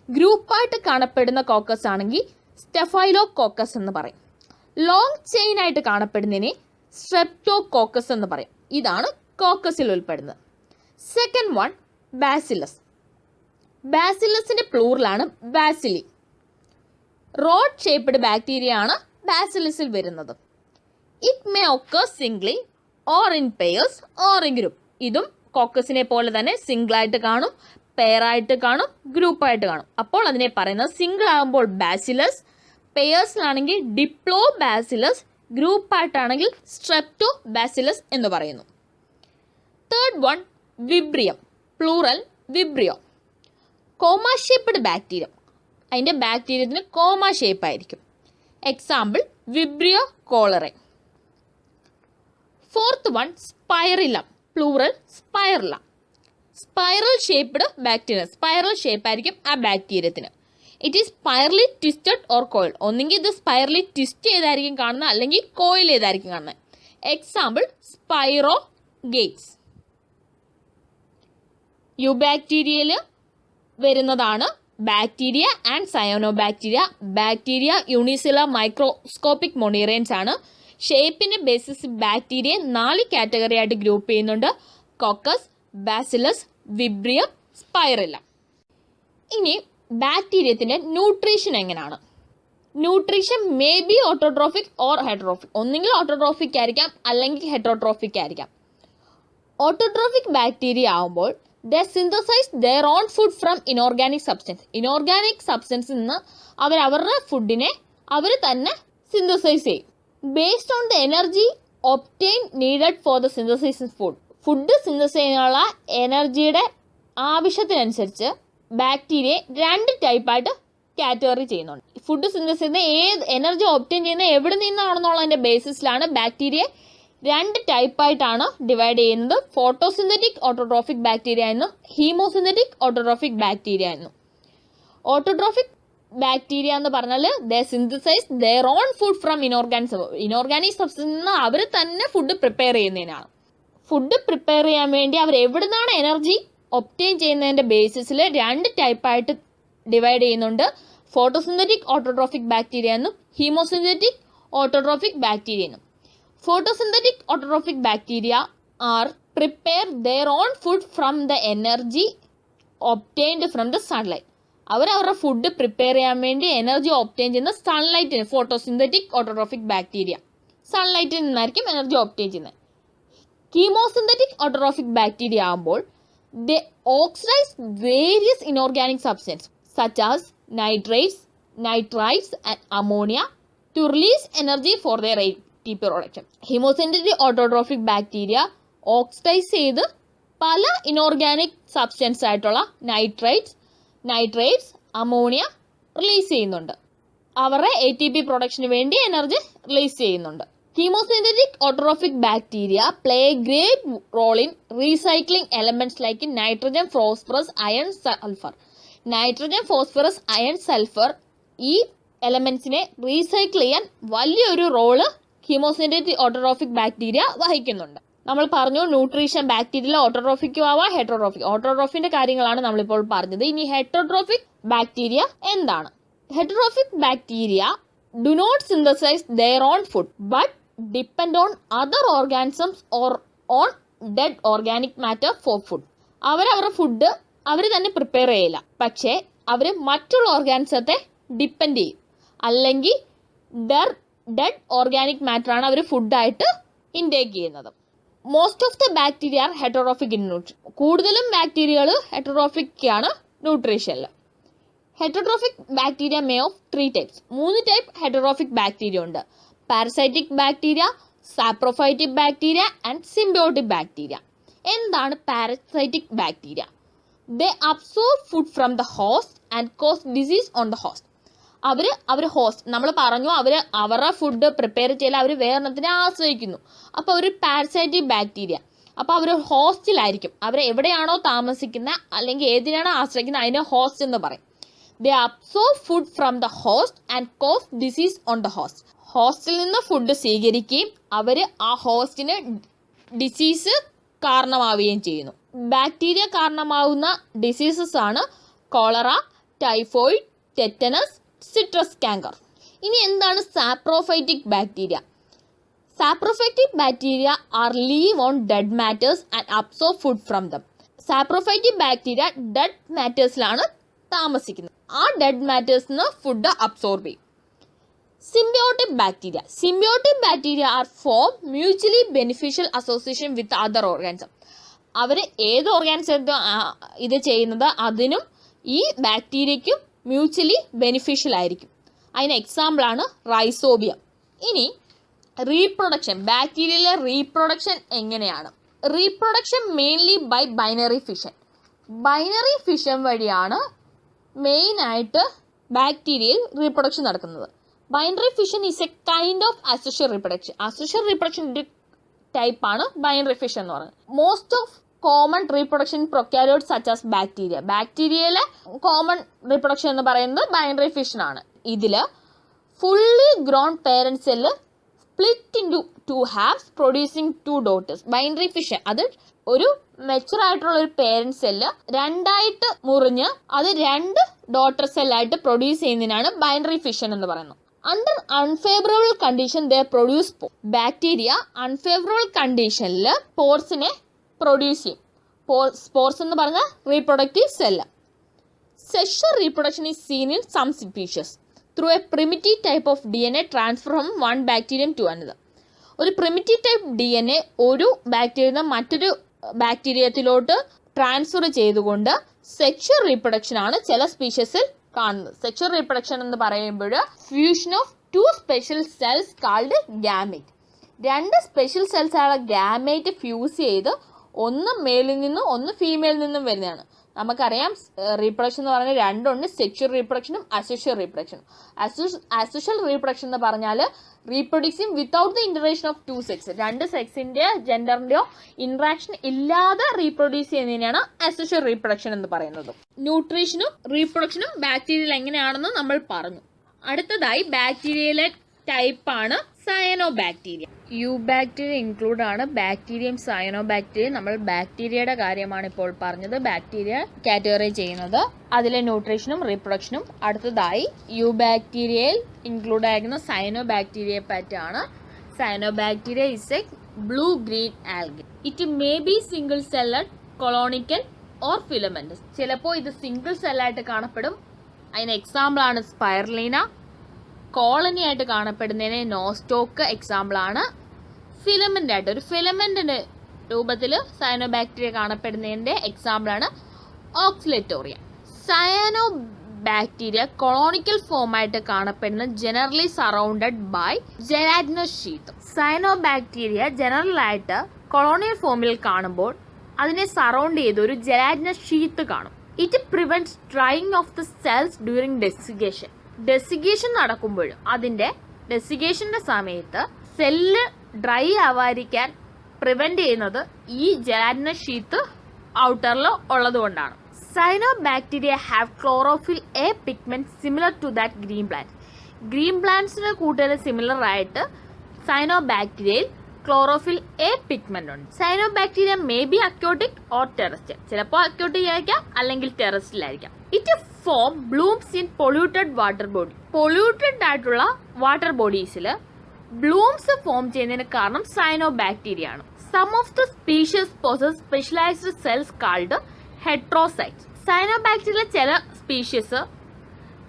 ഗ്രൂപ്പായിട്ട് കാണപ്പെടുന്ന കോക്കസ് ആണെങ്കിൽ സ്റ്റെഫൈലോകോക്കസ് എന്ന് പറയും. ലോങ് ചെയിൻ ആയിട്ട് കാണപ്പെടുന്നതിനെ സ്ട്രെപ്റ്റോകോക്കസ് എന്ന് പറയും. ഇതാണ് കോക്കസിൽ ഉൾപ്പെടുന്നത്. Second one bacillus. ബാസിലസിൻ്റെ പ്ലൂറലാണ് ബാസിലി. റോഡ് ഷേപ്പ്ഡ് ബാക്ടീരിയ ആണ് ബാസിലസിൽ വരുന്നത്. It may occur singly or in pairs or in group. ഇതും കോക്കസിനെ പോലെ തന്നെ സിംഗിളായിട്ട് കാണും, പെയറായിട്ട് കാണും, ഗ്രൂപ്പായിട്ട് കാണും. അപ്പോൾ അതിനെ പറയുന്നത് സിംഗിൾ ആകുമ്പോൾ ബാസിലസ്, പെയേഴ്സിലാണെങ്കിൽ ഡിപ്ലോ ബാസിലസ്, ഗ്രൂപ്പായിട്ടാണെങ്കിൽ സ്ട്രെപ്റ്റോ ബാസിലസ് എന്ന് പറയുന്നു. Third one vibrium, plural vibrio. Comma shaped bacterium. അതിൻ്റെ ബാക്ടീരിയത്തിന് കോമ ഷേപ്പായിരിക്കും. Example vibrio cholerae. Fourth one spirillum, plural spirilla. Spiral shaped bacteria. Spiral ഷേപ്പായിരിക്കും ആ ബാക്ടീരിയത്തിന്. It is spirally twisted or coil. ഒന്നെങ്കിൽ ഇത് സ്പൈറലി ട്വിസ്റ്റ് ചെയ്തായിരിക്കും കാണുന്നത്, അല്ലെങ്കിൽ കോയിൽ ചെയ്തായിരിക്കും കാണുന്നത്. Example Spyro Gates. യുബാക്ടീരിയയിൽ വരുന്നതാണ് bacteria and cyanobacteria. Bacteria unicellular microscopic monerans ആണ്. ഷേപ്പിന്റെ ബേസിസ് ബാക്ടീരിയ 4 കാറ്റഗറി ആയിട്ട് ഗ്രൂപ്പ് ചെയ്യുന്നുണ്ട്. Coccus, bacillus, vibrium, spirilla. ഇനി ബാക്ടീരിയത്തിന്റെ ന്യൂട്രീഷൻ എങ്ങനെയാണ്? Nutrition may be autotrophic or heterotrophic. ഒന്നുകിൽ ഓട്ടോട്രോഫിക് ആയിരിക്കാം, അല്ലെങ്കിൽ ഹെറ്ററോട്രോഫിക് ആയിരിക്കാം. ഓട്ടോട്രോഫിക് ബാക്ടീരിയ ആവുമ്പോൾ they synthesize their own food from inorganic substance. Inorganic സബ്സ്റ്റൻസിൽ നിന്ന് അവരുടെ ഫുഡിനെ അവർ തന്നെ സിന്തസൈസ് ചെയ്യും. Based on the energy obtain needed for the synthesize food synthesise ചെയ്യാനുള്ള എനർജിയുടെ ആവശ്യത്തിനനുസരിച്ച് ബാക്ടീരിയ 2 ടൈപ്പായിട്ട് കാറ്റഗറി ചെയ്യുന്നുണ്ട്. ഫുഡ് സിന്തസൈസ് ചെയ്യുന്ന ഏത് എനർജി ഒബ്റ്റെയിൻ ചെയ്യുന്ന എവിടെ നിന്നാണെന്നുള്ളതിൻ്റെ ബേസിസിലാണ് ബാക്ടീരിയ 2 ടൈപ്പായിട്ടാണ് ഡിവൈഡ് ചെയ്യുന്നത്. ഫോട്ടോസിന്തറ്റിക് ഓട്ടോട്രോഫിക് ബാക്ടീരിയ എന്നും ഹീമോസിന്തറ്റിക് ഓട്ടോട്രോഫിക് ബാക്ടീരിയ എന്നും. ഓട്ടോട്രോഫിക് ബാക്ടീരിയ എന്ന് പറഞ്ഞാൽ they synthesize their own food from inorganic സബ്സ്റ്റൻസിൽ നിന്ന് അവർ തന്നെ ഫുഡ് പ്രിപ്പയർ ചെയ്യുന്നതിനാണ്. ഫുഡ് പ്രിപ്പയർ ചെയ്യാൻ വേണ്ടി അവർ എവിടെ നിന്നാണ് എനർജി ഒബ്റ്റെയിൻ ചെയ്യുന്നതിൻ്റെ ബേസിസിൽ 2 ടൈപ്പായിട്ട് ഡിവൈഡ് ചെയ്യുന്നുണ്ട്. ഫോട്ടോസിന്തറ്റിക് ഓട്ടോട്രോഫിക് ബാക്ടീരിയ എന്നും ഹീമോസിന്തറ്റിക് ഓട്ടോട്രോഫിക് ബാക്ടീരിയ എന്നും. Photosynthetic autotrophic bacteria are prepare their own food from the energy obtained from the sunlight. അവരുടെ ഫുഡ് പ്രിപ്പയർ ചെയ്യാൻ വേണ്ടി എനർജി ഒബ്റ്റെയിൻ ചെയ്യുന്ന സൺലൈറ്റിന് ഫോട്ടോസിന്തറ്റിക് ഓട്ടോട്രോഫിക് ബാക്ടീരിയ സൺലൈറ്റിൽ നിന്നായിരിക്കും എനർജി ഒബ്റ്റെയിൻ ചെയ്യുന്നത്. കീമോസിന്തറ്റിക് ഓട്ടോട്രോഫിക് ബാക്ടീരിയ ആകുമ്പോൾ they oxidize various inorganic substance such as nitrites and ammonia to release energy for their ATP production. Chemosynthetic autotrophic bacteria oxidize ചെയ്ത് പല inorganic substance ആയിട്ടുള്ള nitrates ammonia release ചെയ്യുന്നുണ്ട്. അവരുടെ ATP പ്രൊഡക്ഷന് വേണ്ടി energy release ചെയ്യുന്നുണ്ട്. Chemosynthetic autotrophic bacteria play a great role in recycling elements like nitrogen, phosphorus, iron, sulphur. ഈ എലമെന്റ്സിനെ recycle ചെയ്യാൻ വലിയൊരു റോള് കീമോസിന്തറ്റിക് ഓട്ടോട്രോഫിക് ബാക്ടീരിയ വഹിക്കുന്നുണ്ട്. നമ്മൾ പറഞ്ഞു ന്യൂട്രീഷൻ ബാക്ടീരിയയിൽ ഓട്ടോട്രോഫിക്കും ആവാം ഹെറ്ററോട്രോഫിക്. ഓട്ടോട്രോഫിന്റെ കാര്യങ്ങളാണ് നമ്മളിപ്പോൾ പറഞ്ഞത്. ഇനി ഹെറ്ററോട്രോഫിക് ബാക്ടീരിയ എന്താണ്? Heterotrophic bacteria do not synthesise their own food but depend on other organisms or on dead organic matter for food. അവരവരുടെ ഫുഡ് അവർ തന്നെ പ്രിപ്പയർ ചെയ്യില്ല, പക്ഷേ അവർ മറ്റുള്ള ഓർഗാനിസത്തെ ഡിപ്പെൻഡ് ചെയ്യും. അല്ലെങ്കിൽ ഡെഡ് ഓർഗാനിക് മാറ്ററാണ് അവർ ഫുഡായിട്ട് ഇൻടേക്ക് ചെയ്യുന്നത്. Most of the bacteria are heterotrophic in nutrition. കൂടുതലും ബാക്ടീരിയകൾ ഹെറ്ററോട്രോഫിക് ആണ് ന്യൂട്രീഷനിൽ. Heterotrophic bacteria may of 3 types. 3 type heterotrophic bacteria ഉണ്ട്. Parasitic bacteria, saprophytic bacteria and symbiotic bacteria. എന്താണ് parasitic bacteria? They absorb food from the host and cause disease on the host. അവർ host നമ്മൾ പറഞ്ഞു അവരുടെ food prepare ചെയ്യൽ അവർ വേറെണ്ണത്തിനെ ആശ്രയിക്കുന്നു. അപ്പോൾ അവർ parasitic bacteria. അപ്പോൾ അവർ ഹോസ്റ്റിലായിരിക്കും. അവർ എവിടെയാണോ താമസിക്കുന്നത് അല്ലെങ്കിൽ ഏതിനാണോ ആശ്രയിക്കുന്നത് അതിനെ ഹോസ്റ്റ് എന്ന് പറയും. They absorb food from the host and cause disease on the host. ഹോസ്റ്റിൽ നിന്ന് ഫുഡ് സ്വീകരിക്കുകയും അവർ ആ ഹോസ്റ്റിന് ഡിസീസ് കാരണമാവുകയും ചെയ്യുന്നു. ബാക്ടീരിയ കാരണമാവുന്ന ഡിസീസസ് ആണ് cholera, typhoid, tetanus, citrus canker. ഇനി എന്താണ് saprophytic bacteria? Saprophytic bacteria are live on dead matters and absorb food from them. Saprophytic bacteria dead മാറ്റേഴ്സിലാണ് താമസിക്കുന്നത്. ആ ഡെഡ് മാറ്റേഴ്സിൽ നിന്ന് ഫുഡ് അബ്സോർബ് ചെയ്യും. Symbiotic bacteria are form mutually beneficial association with other organism. അവർ ഏത് ഓർഗാനിസം ഇത് ചെയ്യുന്നത് അതിനും ഈ ബാക്ടീരിയയ്ക്കും മ്യൂച്വലി ബെനിഫിഷ്യൽ ആയിരിക്കും. അതിന് എക്സാമ്പിളാണ് റൈസോബിയം. ഇനി റീപ്രൊഡക്ഷൻ. ബാക്ടീരിയയിലെ റീപ്രൊഡക്ഷൻ എങ്ങനെയാണ്? Reproduction mainly by binary fission വഴിയാണ് മെയിനായിട്ട് ബാക്ടീരിയയിൽ റീപ്രൊഡക്ഷൻ നടക്കുന്നത്. Binary fission is a kind of asexual reproduction ഒരു ടൈപ്പാണ് ബൈനറി ഫിഷൻ എന്ന് പറയുന്നത്. Most of common reproduction prokaryotes such as ബാക്ടീരിയയിലെ കോമൺ റീപ്രൊഡക്ഷൻ എന്ന് പറയുന്നത് ബൈനറി ഫിഷൻ ആണ്. ഇതിൽ fully grown parent cell split into 2 2 halves producing 2 daughters. Binary fission, അത് ഒരു മെച്ചുവർ ആയിട്ടുള്ള ഒരു പേരന്റ് സെല്ല് രണ്ടായിട്ട് മുറിഞ്ഞ് അത് 2 ഡോട്ടർ സെല്ലായിട്ട് പ്രൊഡ്യൂസ് ചെയ്യുന്നതിനാണ് ബൈനറി ഫിഷൻ എന്ന് പറയുന്നത്. Under unfavourable condition they produce bacteria unfavourable കണ്ടീഷനിൽ സ്പോർസിനെ പ്രൊഡ്യൂസ് ചെയ്യും. സ്പോർസ് എന്ന് പറഞ്ഞാൽ reproductive cell. Sexual reproduction is seen in some species through a primitive type of DNA transfer from one bacterium to another. ഒരു primitive type DNA ഒരു ബാക്ടീരിയയിൽ നിന്ന് മറ്റൊരു ബാക്ടീരിയത്തിലോട്ട് ട്രാൻസ്ഫർ ചെയ്തുകൊണ്ട് സെക്ഷൽ റീപ്രൊഡക്ഷൻ ആണ് ചില സ്പീഷീസിൽ കാണുന്നത്. സെക്ഷൽ റീപ്രൊഡക്ഷൻ എന്ന് പറയുമ്പോൾ fusion of 2 special cells called gamete. 2 special cells ആണ് ഗാമേറ്റ് ഫ്യൂസ് ചെയ്ത് ഒന്ന് മെയിലിൽ നിന്നും ഒന്ന് ഫീമെയിലിൽ നിന്നും വരുന്നതാണ്. നമുക്കറിയാം റീപ്രൊഡക്ഷൻ എന്ന് പറഞ്ഞാൽ രണ്ടുണ്ട്, സെക്ഷൽ റീപ്രൊഡക്ഷനും അസെക്ഷൽ റീപ്രൊഡക്ഷനും. അസെക്ഷൽ റീപ്രൊഡക്ഷൻ എന്ന് പറഞ്ഞാൽ reproducing without the interaction of 2 sex, 2 സെക്സിന്റെ ജെൻഡറിന്റെയോ ഇന്ററാക്ഷൻ ഇല്ലാതെ റീപ്രൊഡ്യൂസ് ചെയ്യുന്നതിനാണ് അസെക്ഷൽ റീപ്രൊഡക്ഷൻ എന്ന് പറയുന്നത്. ന്യൂട്രീഷനും റീപ്രൊഡക്ഷനും ബാക്ടീരിയയിൽ എങ്ങനെയാണെന്ന് നമ്മൾ പറഞ്ഞു. അടുത്തതായി ബാക്ടീരിയയിലെ ടൈപ്പാണ് സയനോബാക്ടീരിയ. യൂബാക്ടീരിയ ഇൻക്ലൂഡ് ആണ് ബാക്ടീരിയയും സയനോബാക്ടീരിയയും. നമ്മൾ ബാക്ടീരിയയുടെ കാര്യമാണ് ഇപ്പോൾ പറഞ്ഞത്, ബാക്ടീരിയ കാറ്റഗറി ചെയ്യുന്നത്, അതിലെ ന്യൂട്രീഷനും റീപ്രൊഡക്ഷനും. അടുത്തതായി യൂബാക്ടീരിയയിൽ ഇൻക്ലൂഡ് ആയിരിക്കുന്ന സയനോബാക്ടീരിയയെ പറ്റിയാണ്. Cyanobacteria is a blue green algae. It may be single celled, colonial or filamentous. ചിലപ്പോൾ ഇത് സിംഗിൾ സെല്ലായിട്ട് കാണപ്പെടും. അതിന് എക്സാമ്പിൾ ആണ് സ്പൈറലീന. കോളനി ആയിട്ട് കാണപ്പെടുന്നതിന് നോസ്റ്റോക്ക് എക്സാമ്പിളാണ്. ഫിലമെന്റ് ആയിട്ട് ഒരു ഫിലമെന്റിന്റെ രൂപത്തിൽ സയനോബാക്ടീരിയ കാണപ്പെടുന്നതിന്റെ എക്സാമ്പിളാണ് ഓക്സിലേറ്റോറിയ. സയനോബാക്ടീരിയ കൊളോണിക്കൽ ഫോമായിട്ട് കാണപ്പെടുന്ന generally surrounded by gelatinous sheath. Cyanobacteria ജനറലായിട്ട് കൊളോണിയൽ ഫോമിൽ കാണുമ്പോൾ അതിനെ സറൗണ്ട് ചെയ്ത് ഒരു ജെലാറ്റിനസ് ഷീത്ത് കാണും. It prevents drying of the cells during desiccation. Desiccation നടക്കുമ്പോൾ അതിൻ്റെ ഡെസിഗേഷൻ്റെ സമയത്ത് സെല്ല് ഡ്രൈ ആവാതിരിക്കാൻ പ്രിവെന്റ് ചെയ്യുന്നത് ഈ ജെലാറ്റിനസ് ഷീത്ത് ഔട്ടറിൽ ഉള്ളതുകൊണ്ടാണ്. Cyanobacteria have chlorophyll a pigment similar to that green plant. Green പ്ലാന്റ്സിന് കൂടുതൽ സിമിലർ ആയിട്ട് സയനോബാക്ടീരിയയിൽ ക്ലോറോഫിൽ എ പിഗ്മെന്റ് ഉണ്ട്. Cyanobacteria may be aquatic or terrestrial. ചിലപ്പോൾ അക്യോട്ടിക് ആയിരിക്കാം, അല്ലെങ്കിൽ ടെറസ്ട്രിയൽ ആയിരിക്കാം. It form blooms in polluted water body. Polluted ആയിട്ടുള്ള വാട്ടർ ബോഡീസിൽ ബ്ലൂംസ് ഫോം ചെയ്യുന്നതിന് കാരണം സയനോബാക്ടീരിയ ആണ്. Some of the species possess specialized cells called heterocytes. Cyanobacteria ചില സ്പീഷീസ്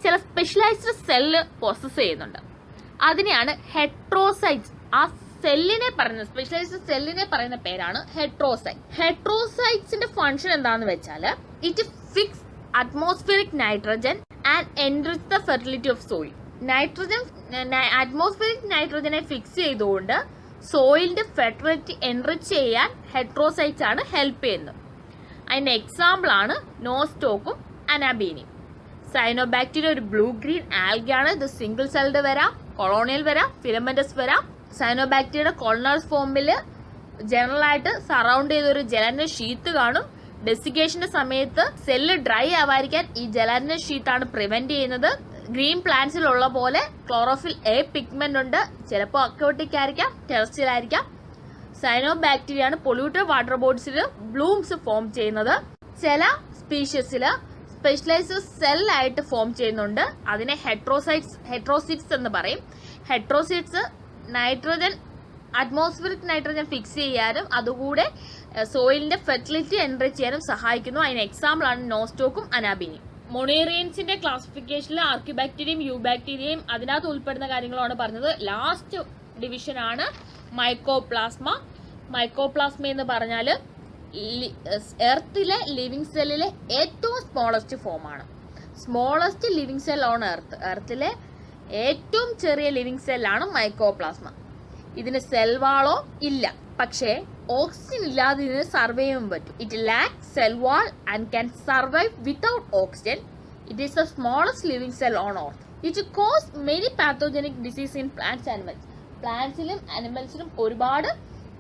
ചില സ്പെഷ്യലൈസ്ഡ് സെല്ല് പൊസസ് ചെയ്യുന്നുണ്ട്, അതിനെയാണ് ഹെട്രോസൈറ്റ്സ്. ആ സെല്ലിനെ പറയുന്ന സ്പെഷ്യലൈസ്ഡ് സെല്ലിനെ പറയുന്ന പേരാണ് ഹെട്രോസൈറ്റ്. ഹെട്രോസൈറ്റ്സിന്റെ ഫംഗ്ഷൻ എന്താണെന്ന് വെച്ചാൽ it fix atmospheric nitrogen and enrich the fertility of soil. Atmospheric നൈട്രജനെ ഫിക്സ് ചെയ്തുകൊണ്ട് സോയിലിന്റെ ഫെർട്ടിലിറ്റി എൻറിച്ച് ചെയ്യാൻ ഹെട്രോസൈറ്റ്സ് ആണ് ഹെൽപ്പ് ചെയ്യുന്നത്. അതിന്റെ എക്സാമ്പിൾ ആണ് നോസ്റ്റോക്കും അനാബീനിയും. സയനോബാക്ടീരിയ ഒരു ബ്ലൂ ഗ്രീൻ ആൽഗയാണ്. ഇത് സിംഗിൾ സെൽഡ് വരാം, കൊളോണിയൽ വരാം, ഫിലമെന്റസ് വരാം. സയനോബാക്ടീരിയയുടെ കോളനൽ ഫോമിൽ ജനറലായിട്ട് സറൗണ്ട് ചെയ്തൊരു ജെലാറ്റിനസ് ഷീത്ത് കാണും. ഡെസിഗേഷന്റെ സമയത്ത് സെല്ല് ഡ്രൈ ആവാതിരിക്കാൻ ഈ ജെലാറ്റിനസ് ഷീത്താണ് പ്രിവെന്റ് ചെയ്യുന്നത്. ഗ്രീൻ പ്ലാന്റ്സിലുള്ള പോലെ ക്ലോറോഫിൽ എ പിഗ്മെന്റ് ഉണ്ട്. ചിലപ്പോൾ അക്യോട്ടിക് ആയിരിക്കാം, ടെറസ്ട്രിയൽ ആയിരിക്കാം. സയനോബാക്ടീരിയ ആണ് പൊല്യൂട്ടഡ് വാട്ടർ ബോഡീസിൽ ബ്ലൂംസ് ഫോം ചെയ്യുന്നത്. ചില സ്പീഷീസിൽ സ്പെഷ്യലൈസ്ഡ് സെല്ലായിട്ട് ഫോം ചെയ്യുന്നുണ്ട്. അതിനെ ഹെട്രോസിറ്റ്സ് എന്ന് പറയും. ഹെട്രോസിറ്റ്സ് നൈട്രജൻ അറ്റ്മോസ്ഫിയറിക് നൈട്രജൻ ഫിക്സ് ചെയ്യാനും അതുകൂടെ സോയിലിന്റെ ഫെർട്ടിലിറ്റി എൻറിച്ച് ചെയ്യാനും സഹായിക്കുന്നു. അതിന് എക്സാമ്പിൾ ആണ് നോസ്റ്റോക്കും അനാബീനിയും. മൊണേറിയൻസിന്റെ ക്ലാസിഫിക്കേഷനിൽ ആർക്കിബാക്ടീരിയയും യൂബാക്ടീരിയയും അതിനകത്ത് ഉൾപ്പെടുന്ന കാര്യങ്ങളാണ് പറഞ്ഞത്. ലാസ്റ്റ് ഡിവിഷൻ ആണ് മൈക്കോപ്ലാസ്മ. മൈക്കോപ്ലാസ്മ എന്ന് പറഞ്ഞാൽ എർത്തിലെ ലിവിങ് സെല്ലിലെ ഏറ്റവും സ്മോളസ്റ്റ് ഫോമാണ്. സ്മോളസ്റ്റ് ലിവിങ് സെൽ ഓൺ എർത്തിലെ ഏറ്റവും ചെറിയ ലിവിങ് സെല്ലാണ് മൈക്കോപ്ലാസ്മ. ഇതിന് സെൽ വാളോ ഇല്ല, പക്ഷേ ഓക്സിജൻ ഇല്ലാതെ ഇതിന് സർവൈവ് ചെയ്യാൻ പറ്റും. It lack cell wall and can survive without oxygen. It is the smallest living cell on earth. It cause many pathogenic disease in plants and animals. പ്ലാന്റ്സിലും അനിമൽസിലും ഒരുപാട്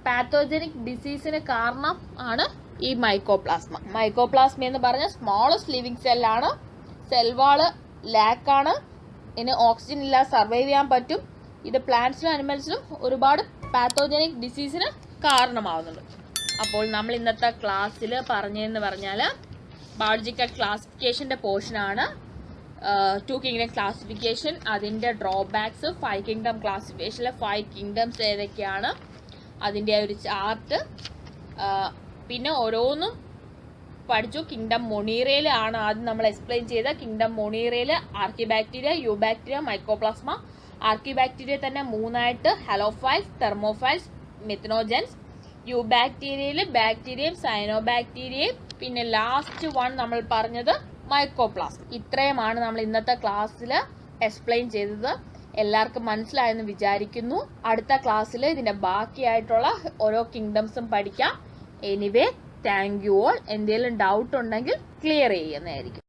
പാത്തോജനിക് ഡിസീസിന് കാരണം ആണ് ഈ മൈക്കോപ്ലാസ്മ. മൈക്കോപ്ലാസ്മ എന്ന് പറഞ്ഞാൽ സ്മോളസ്റ്റ് ലിവിങ് സെല്ലാണ്. സെൽ വാള് ലാക്കാണ്. ഇതിന് oxygen ഇല്ലാതെ സർവൈവ് ചെയ്യാൻ പറ്റും. ഇത് പ്ലാന്റ്സിലും അനിമൽസിലും ഒരുപാട് പാത്തോജനിക് ഡിസീസിന് കാരണമാവുന്നുണ്ട്. അപ്പോൾ നമ്മൾ ഇന്നത്തെ ക്ലാസ്സിൽ പറഞ്ഞതെന്ന് പറഞ്ഞാൽ ബയോളജിക്കൽ ക്ലാസിഫിക്കേഷൻ്റെ പോർഷനാണ്. 2 കിങ്ഡം ക്ലാസിഫിക്കേഷൻ, അതിൻ്റെ ഡ്രോബാക്സ്, 5 കിങ്ഡം ക്ലാസിഫിക്കേഷനിലെ 5 കിങ്ഡംസ് ഏതൊക്കെയാണ്, അതിൻ്റെ ഒരു ചാർട്ട്, പിന്നെ ഓരോന്നും പഠിച്ചു. കിങ്ഡം മൊണീറയിലാണ് ആദ്യം നമ്മൾ എക്സ്പ്ലെയിൻ ചെയ്ത. Kingdom മൊണീറയിൽ ആർക്കിബാക്ടീരിയ, eubacteria, mycoplasma. ആർക്കിബാക്ടീരിയ തന്നെ 3ആയിട്ട് ഹെലോഫൈൽസ്, തെർമോഫൈൽസ്, മെത്തനോജൻസ്. യൂബാക്ടീരിയയിൽ ബാക്ടീരിയയും സയനോബാക്ടീരിയയും, പിന്നെ ലാസ്റ്റ് വൺ നമ്മൾ പറഞ്ഞത് മൈക്കോപ്ലാസ്മ. ഇത്രയുമാണ് നമ്മൾ ഇന്നത്തെ ക്ലാസ്സിൽ എക്സ്പ്ലെയിൻ ചെയ്തത്. എല്ലാവർക്കും മനസ്സിലായെന്ന് വിചാരിക്കുന്നു. അടുത്ത ക്ലാസ്സിൽ ഇതിൻ്റെ ബാക്കിയായിട്ടുള്ള ഓരോ കിങ്ഡംസും പഠിക്കാം. Anyway, thank you all. എന്തെങ്കിലും ഡൗട്ട് ഉണ്ടെങ്കിൽ ക്ലിയർ ചെയ്യുന്നതായിരിക്കും.